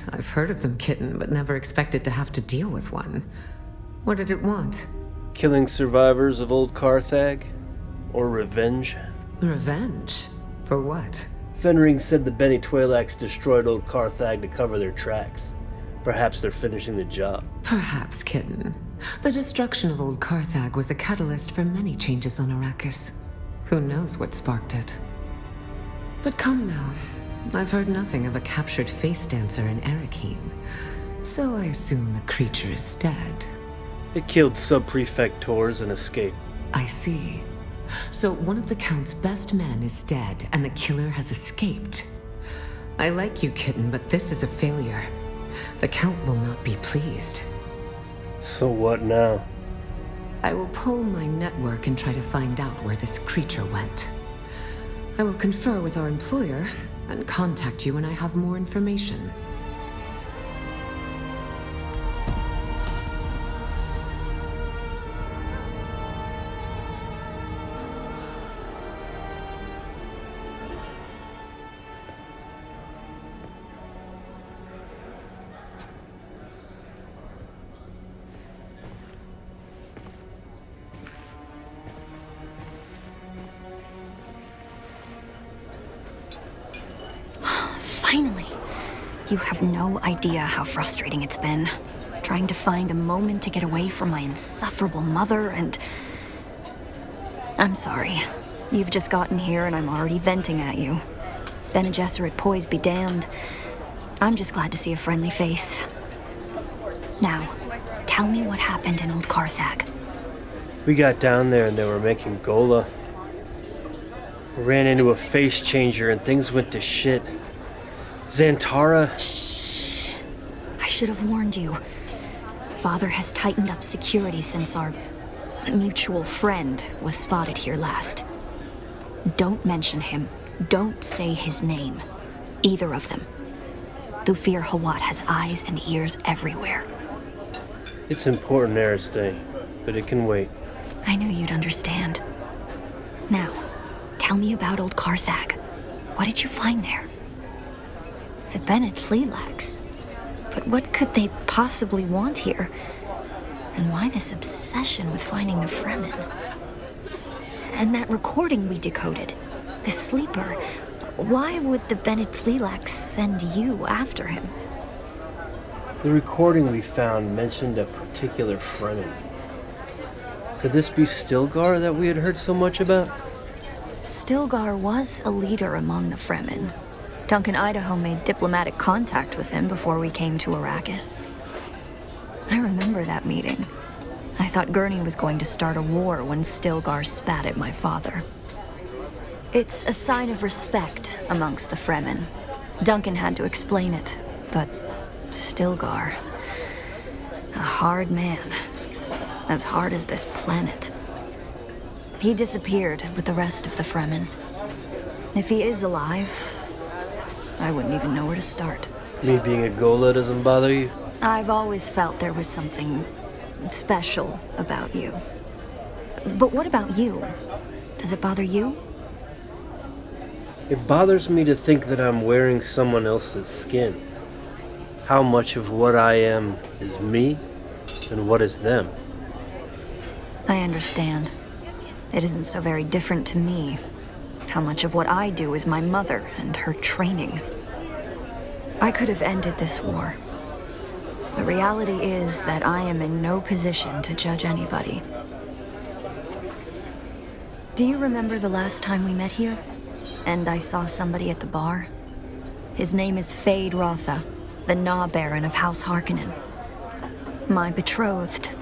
I've heard of them, kitten, but never expected to have to deal with one. What did it want? Killing survivors of old Carthag? Or revenge? Revenge? For what? Fenring said the Bene Twi'leks destroyed old Carthag to cover their tracks. Perhaps they're finishing the job. Perhaps, kitten. The destruction of old Carthag was a catalyst for many changes on Arrakis. Who knows what sparked it? But come now. I've heard nothing of a captured face dancer in Arrakeen, so I assume the creature is dead. It killed Sub-Prefect Tors and escaped. I see. So one of the Count's best men is dead, and the killer has escaped. I like you, kitten, but this is a failure. The Count will not be pleased. So what now? I will pull my network and try to find out where this creature went. I will confer with our employer and contact you when I have more information. Finally! You have no idea how frustrating it's been. Trying to find a moment to get away from my insufferable mother and... I'm sorry. You've just gotten here and I'm already venting at you. Bene Gesserit poise be damned. I'm just glad to see a friendly face. Now, tell me what happened in old Carthag. We got down there and they were making Gola. We ran into a face changer and things went to shit. Xantara... Shh. I should have warned you. Father has tightened up security since our mutual friend was spotted here last. Don't mention him. Don't say his name. Either of them. Thufir Hawat has eyes and ears everywhere. It's important, Ariste, but it can wait. I knew you'd understand. Now, tell me about old Carthag. What did you find there? The Bene Twi'leks. But what could they possibly want here? And why this obsession with finding the Fremen? And that recording we decoded, the sleeper. Why would the Bene Twi'leks send you after him? The recording we found mentioned a particular Fremen. Could this be Stilgar that we had heard so much about? Stilgar was a leader among the Fremen. Duncan Idaho made diplomatic contact with him before we came to Arrakis. I remember that meeting. I thought Gurney was going to start a war when Stilgar spat at my father. It's a sign of respect amongst the Fremen. Duncan had to explain it, but Stilgar... a hard man. As hard as this planet. He disappeared with the rest of the Fremen. If he is alive, I wouldn't even know where to start. Me being a Gola doesn't bother you? I've always felt there was something special about you. But what about you? Does it bother you? It bothers me to think that I'm wearing someone else's skin. How much of what I am is me, and what is them. I understand. It isn't so very different to me. How much of what I do is my mother and her training. I could have ended this war. The reality is that I am in no position to judge anybody. Do you remember the last time we met here? And I saw somebody at the bar? His name is Feyd-Rautha, the Gnaw Baron of House Harkonnen. My betrothed.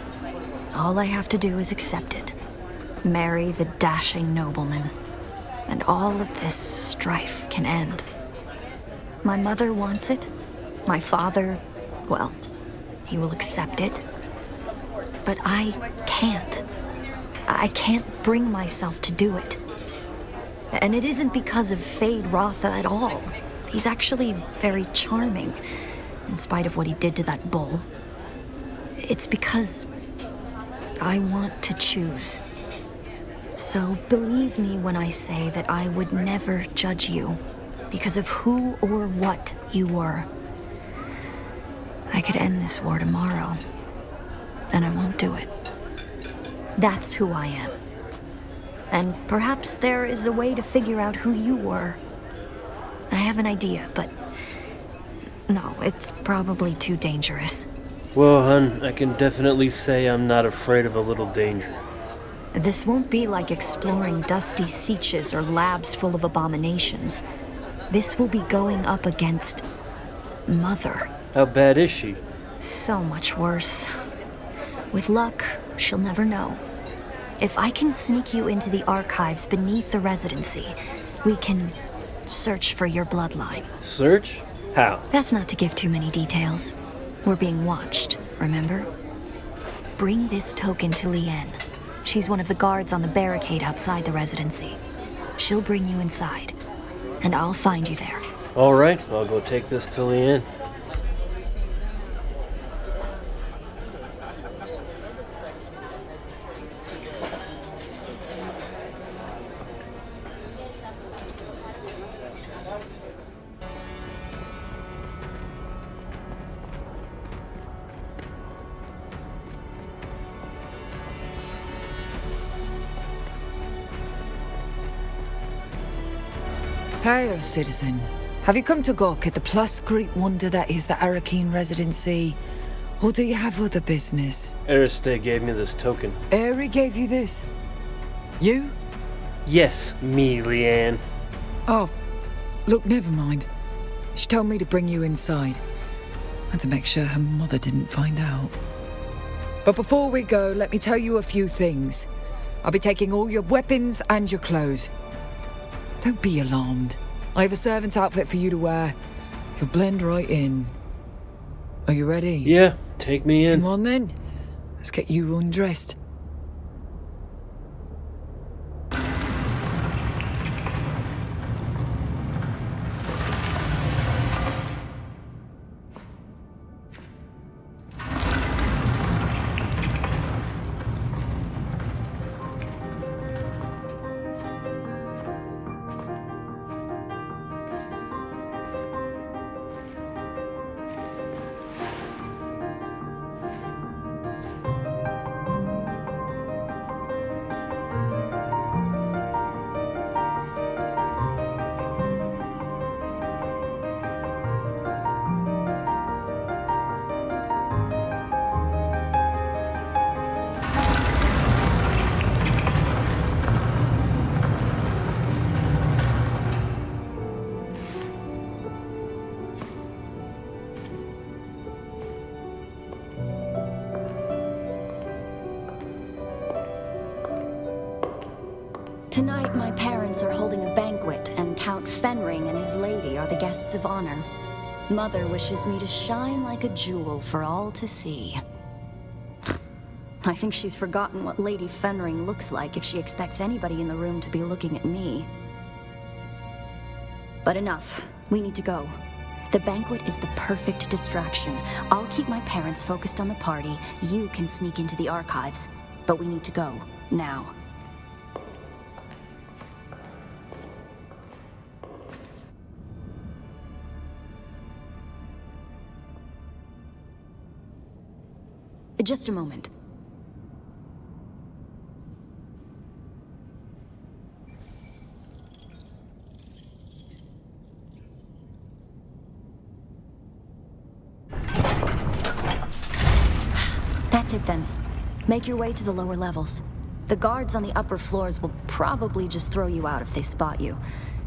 All I have to do is accept it. Marry the dashing nobleman. And all of this strife can end. My mother wants it. My father, well, he will accept it. But I can't. I can't bring myself to do it. And it isn't because of Feyd-Rautha at all. He's actually very charming, in spite of what he did to that bull. It's because I want to choose. So believe me when I say that I would never judge you because of who or what you were. I could end this war tomorrow, and I won't do it. That's who I am. And perhaps there is a way to figure out who you were. I have an idea, but no, it's probably too dangerous. Well, hun, I can definitely say I'm not afraid of a little danger. This won't be like exploring dusty sietches or labs full of abominations. This will be going up against Mother. How bad is she? So much worse. With luck, she'll never know. If I can sneak you into the archives beneath the residency, we can search for your bloodline. Search? How? That's not to give too many details. We're being watched, remember? Bring this token to Liane. She's one of the guards on the barricade outside the residency. She'll bring you inside, and I'll find you there. All right, I'll go take this to Liane. Hail, citizen. Have you come to gawk at the plus great wonder that is the Arakeen residency? Or do you have other business? Ariste gave me this token. Aerie gave you this? You? Yes, me, Liane. Oh, look, never mind. She told me to bring you inside. And to make sure her mother didn't find out. But before we go, let me tell you a few things. I'll be taking all your weapons and your clothes. Don't be alarmed. I have a servant's outfit for you to wear. You'll blend right in. Are you ready? Yeah, take me in. Come on then. Let's get you undressed. Tonight, my parents are holding a banquet, and Count Fenring and his lady are the guests of honor. Mother wishes me to shine like a jewel for all to see. I think she's forgotten what Lady Fenring looks like if she expects anybody in the room to be looking at me. But enough. We need to go. The banquet is the perfect distraction. I'll keep my parents focused on the party. You can sneak into the archives. But we need to go. Now. Just a moment. That's it then. Make your way to the lower levels. The guards on the upper floors will probably just throw you out if they spot you.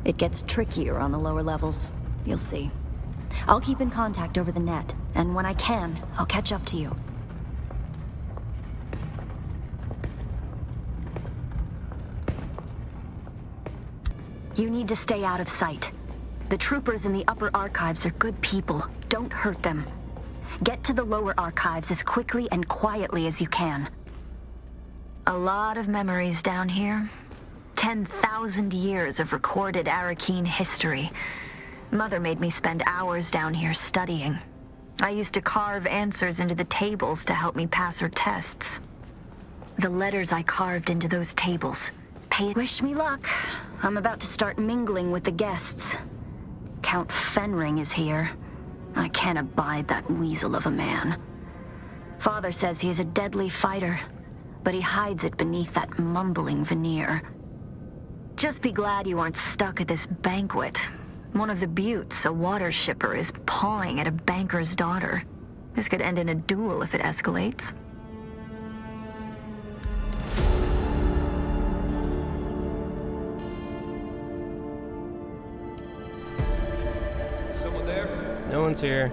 It gets trickier on the lower levels. You'll see. I'll keep in contact over the net, and when I can, I'll catch up to you. You need to stay out of sight. The troopers in the upper archives are good people. Don't hurt them. Get to the lower archives as quickly and quietly as you can. A lot of memories down here. 10,000 years of recorded Arakeen history. Mother made me spend hours down here studying. I used to carve answers into the tables to help me pass her tests. The letters I carved into those tables. Wish me luck. I'm about to start mingling with the guests. Count Fenring is here. I can't abide that weasel of a man. Father says he is a deadly fighter, but he hides it beneath that mumbling veneer. Just be glad you aren't stuck at this banquet. One of the buttes, a water shipper, is pawing at a banker's daughter. This could end in a duel if it escalates. Someone there? No one's here.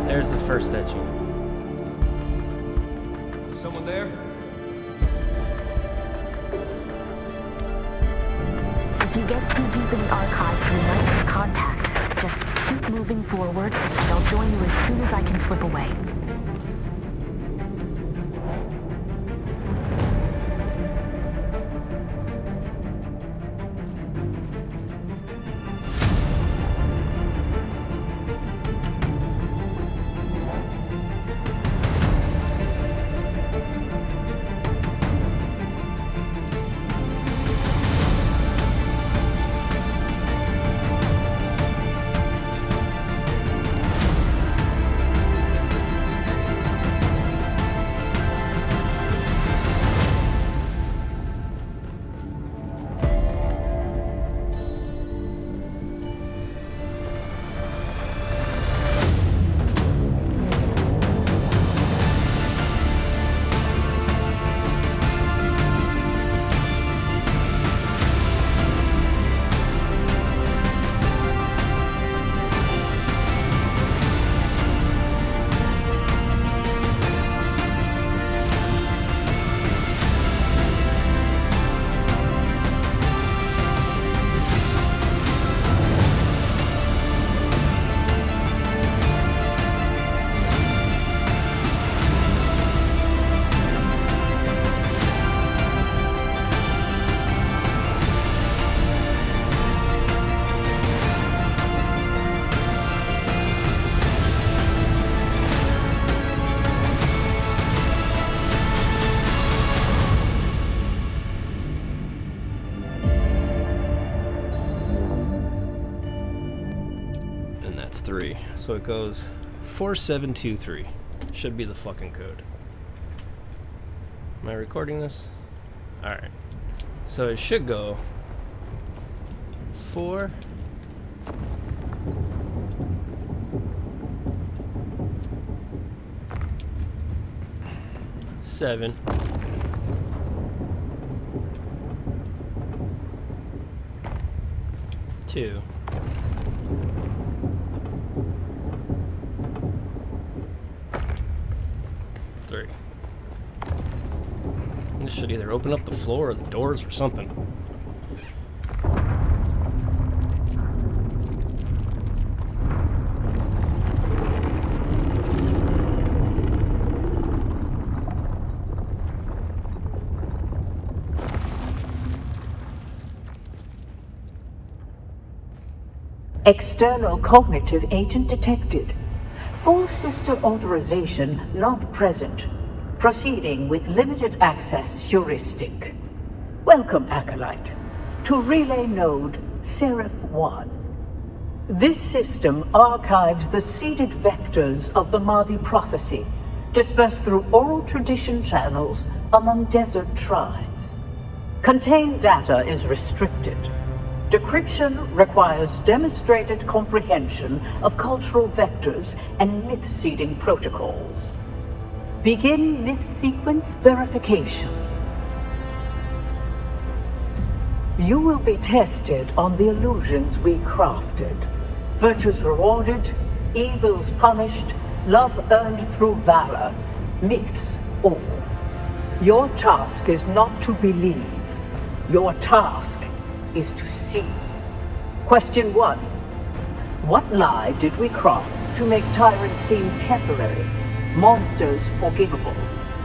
There's the first etching. Someone there? If you get too deep in the archives, we might lose contact. Just keep moving forward, and I'll join you as soon as I can slip away. So it goes 4723. Should be the fucking code. Am I recording this? Alright. So it should go 4 7 2 3. This should either open up the floor or the doors or something. External cognitive agent detected. Full sister authorization not present. Proceeding with limited access heuristic. Welcome, Acolyte, to relay node Seraph 1. This system archives the seeded vectors of the Mahdi prophecy, dispersed through oral tradition channels among desert tribes. Contained data is restricted. Decryption requires demonstrated comprehension of cultural vectors and myth seeding protocols. Begin myth sequence verification. You will be tested on the illusions we crafted. Virtues rewarded, evils punished, love earned through valor, myths all. Your task is not to believe. Your task is to see. Question 1. What lie did we craft to make tyrants seem temporary, monsters forgivable,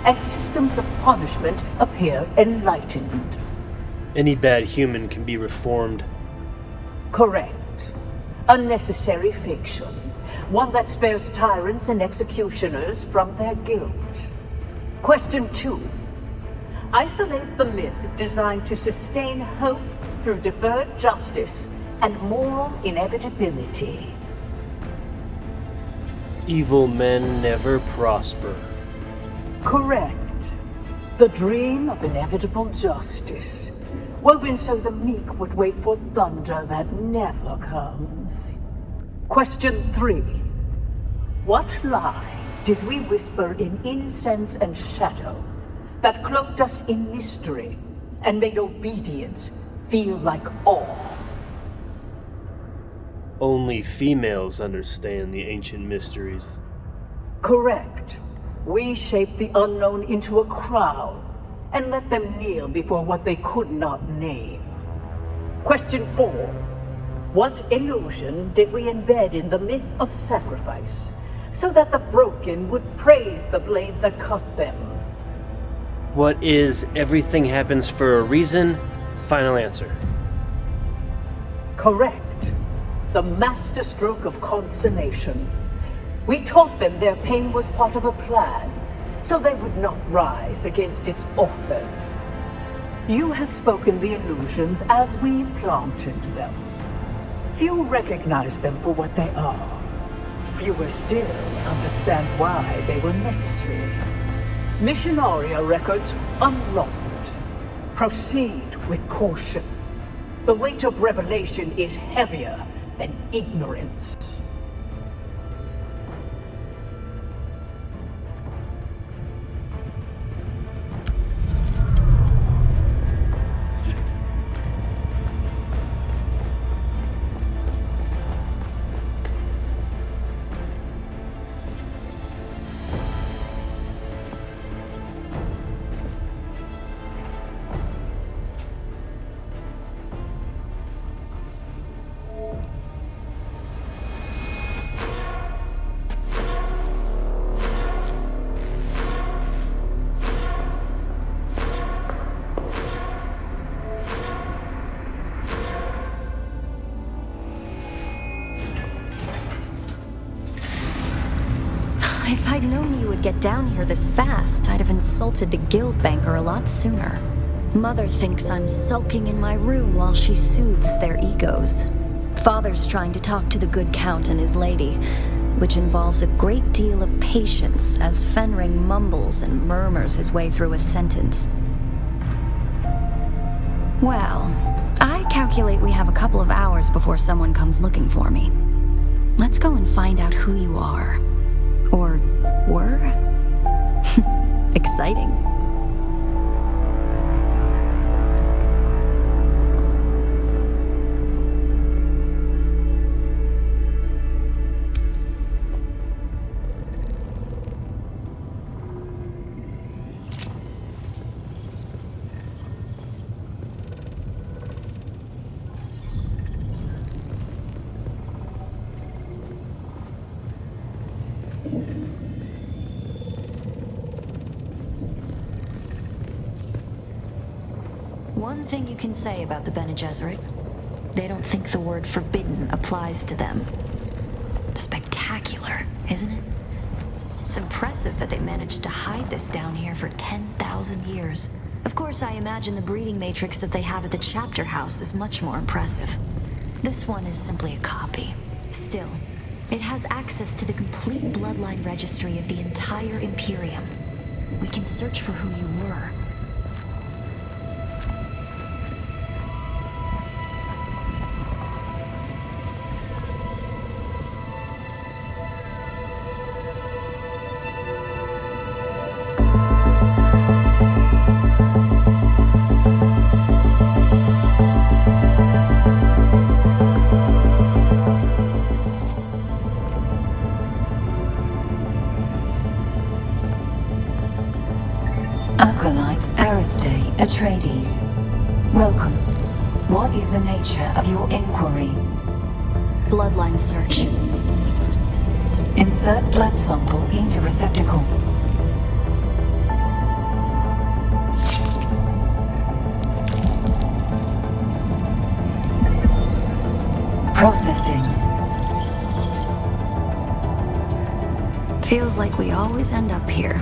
and systems of punishment appear enlightened? Any bad human can be reformed. Correct. A necessary fiction. One that spares tyrants and executioners from their guilt. Question 2. Isolate the myth designed to sustain hope through deferred justice and moral inevitability. Evil men never prosper. Correct. The dream of inevitable justice, woven so the meek would wait for thunder that never comes. Question 3. What lie did we whisper in incense and shadow that cloaked us in mystery and made obedience feel like awe? Only females understand the ancient mysteries. Correct. We shaped the unknown into a crowd and let them kneel before what they could not name. Question 4. What illusion did we embed in the myth of sacrifice so that the broken would praise the blade that cut them? What is everything happens for a reason? Final answer. Correct. The masterstroke of consummation. We taught them their pain was part of a plan, so they would not rise against its authors. You have spoken the illusions as we planted them. Few recognize them for what they are. Fewer still understand why they were necessary. Mission Aria records unlocked. Proceed with caution. The weight of revelation is heavier than ignorance. If I'd known you would get down here this fast, I'd have insulted the guild banker a lot sooner. Mother thinks I'm sulking in my room while she soothes their egos. Father's trying to talk to the good count and his lady, which involves a great deal of patience as Fenring mumbles and murmurs his way through a sentence. Well, I calculate we have a couple of hours before someone comes looking for me. Let's go and find out who you are. Or were? Exciting. One thing you can say about the Bene Gesserit, they don't think the word forbidden applies to them. Spectacular, isn't it? It's impressive that they managed to hide this down here for 10,000 years. Of course, I imagine the breeding matrix that they have at the chapter house is much more impressive. This one is simply a copy. Still, it has access to the complete bloodline registry of the entire Imperium. We can search for who you were. Acolyte Ariste Atreides. Welcome. What is the nature of your inquiry? Bloodline search. Insert blood sample into receptacle. Processing. Feels like we always end up here.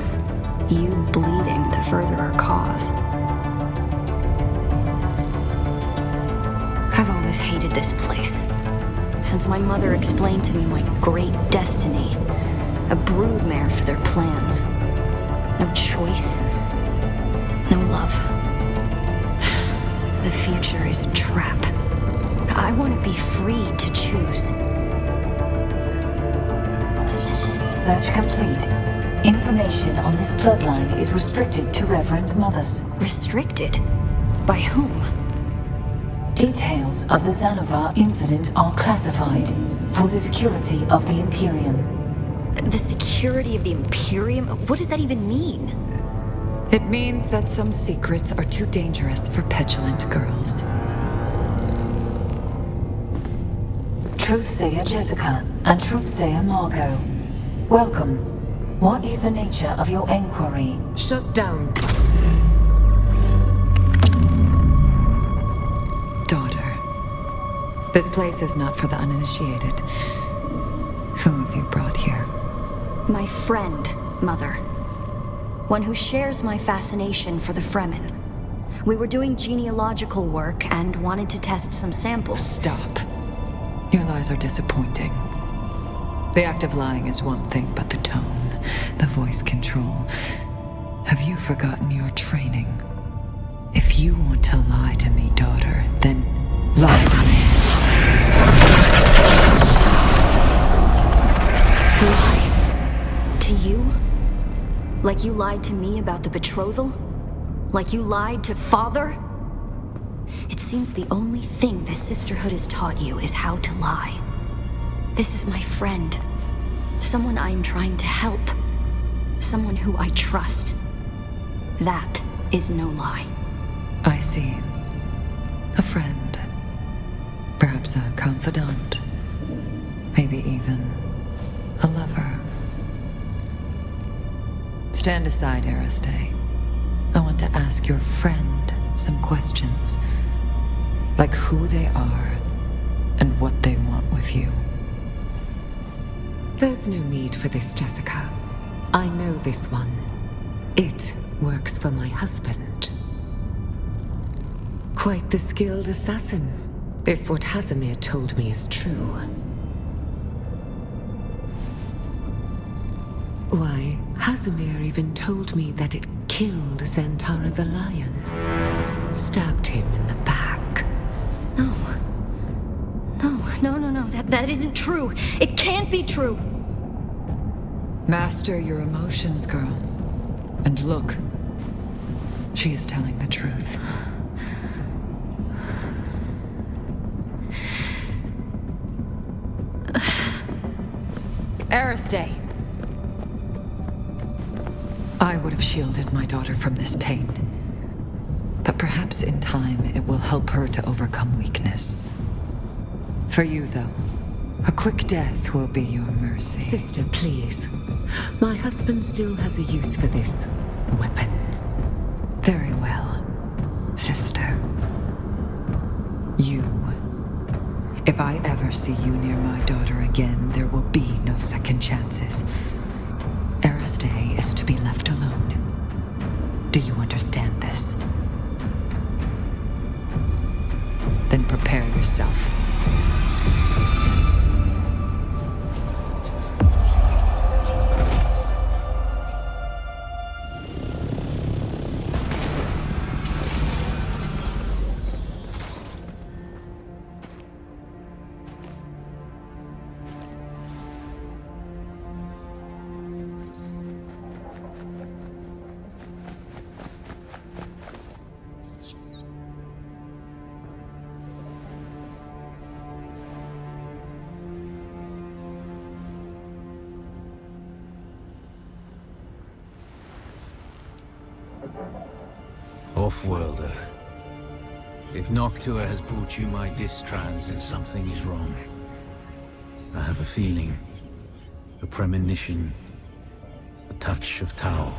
You bleeding to further our cause. I've always hated this place. Since my mother explained to me my great destiny. A broodmare for their plans. No choice. No love. The future is a trap. I want to be free to choose. Search complete. Information on this bloodline is restricted to Reverend mothers. Restricted? By whom? Details of the Xanavar incident are classified for the security of the Imperium. The security of the Imperium? What does that even mean? It means that some secrets are too dangerous for petulant girls. Truthsayer Jessica and Truthsayer Margot. Welcome. What is the nature of your inquiry? Shut down. Daughter. This place is not for the uninitiated. Who have you brought here? My friend, Mother. One who shares my fascination for the Fremen. We were doing genealogical work and wanted to test some samples. Stop. Your lies are disappointing. The act of lying is one thing, but the tone, the voice control. Have you forgotten your training? If you want to lie to me, daughter, then lie to me. Lie? To you? Like you lied to me about the betrothal? Like you lied to Father? It seems the only thing the Sisterhood has taught you is how to lie. This is my friend. Someone I'm trying to help. Someone who I trust. That is no lie. I see. A friend. Perhaps a confidant. Maybe even a lover. Stand aside, Ariste. I want to ask your friend some questions. Like who they are and what they want with you. There's no need for this, Jessica. I know this one. It works for my husband. Quite the skilled assassin, if what Casimir told me is true. Why, Casimir even told me that it killed Xantara the Lion. Stabbed him in the back. No. That isn't true. It can't be true. Master your emotions, girl. And look, she is telling the truth. Ariste! I would have shielded my daughter from this pain. But perhaps in time it will help her to overcome weakness. For you, though, a quick death will be your mercy. Sister, please. My husband still has a use for this weapon. Very well, sister. You. If I ever see you near my daughter again, there will be no second chances. Ariste is to be left alone. Do you understand this? Then prepare yourself. Off-worlder. If Noctua has brought you my distrans, then something is wrong. I have a feeling, a premonition, a touch of Tau.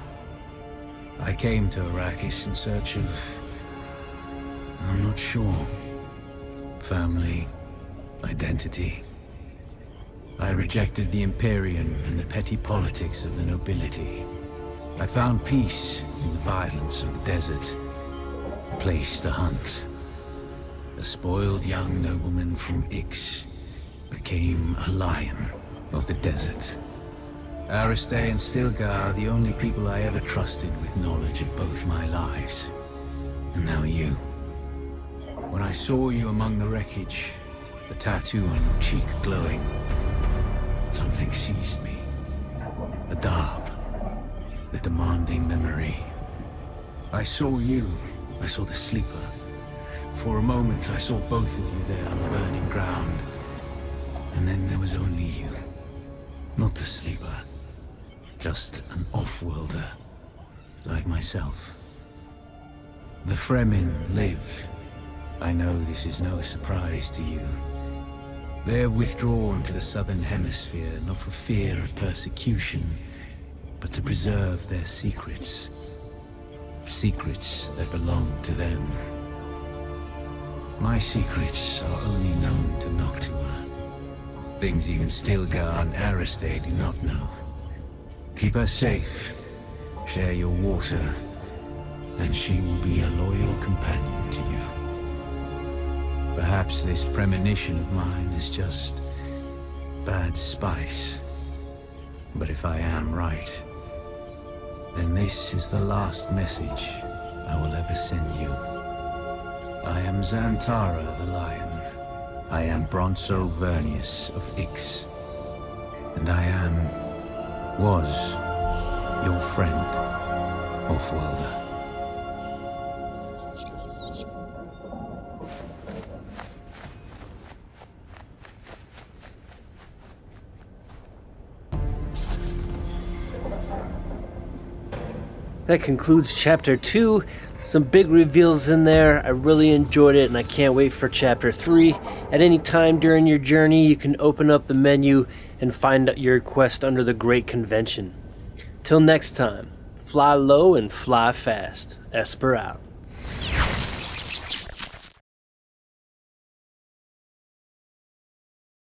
I came to Arrakis in search of... I'm not sure. Family, identity. I rejected the Imperium and the petty politics of the nobility. I found peace in the violence of the desert, a place to hunt. A spoiled young nobleman from Ix became a lion of the desert. Ariste and Stilgar are the only people I ever trusted with knowledge of both my lives. And now you. When I saw you among the wreckage, the tattoo on your cheek glowing, something seized me. A darb, the demanding memory. I saw you, I saw the sleeper. For a moment I saw both of you there on the burning ground. And then there was only you. Not the sleeper. Just an off-worlder, like myself. The Fremen live. I know this is no surprise to you. They have withdrawn to the southern hemisphere, not for fear of persecution, but to preserve their secrets. Secrets that belong to them. My secrets are only known to Noctua. Things even Stilgar and Ariste do not know. Keep her safe, share your water, and she will be a loyal companion to you. Perhaps this premonition of mine is just bad spice. But if I am right, then this is the last message I will ever send you. I am Xantara the Lion. I am Bronso Vernius of Ix. And I was your friend, Off-worlder. That concludes Chapter 2. Some big reveals in there. I really enjoyed it, and I can't wait for Chapter 3. At any time during your journey, you can open up the menu and find your quest under the Great Convention. Till next time, fly low and fly fast. Esper out.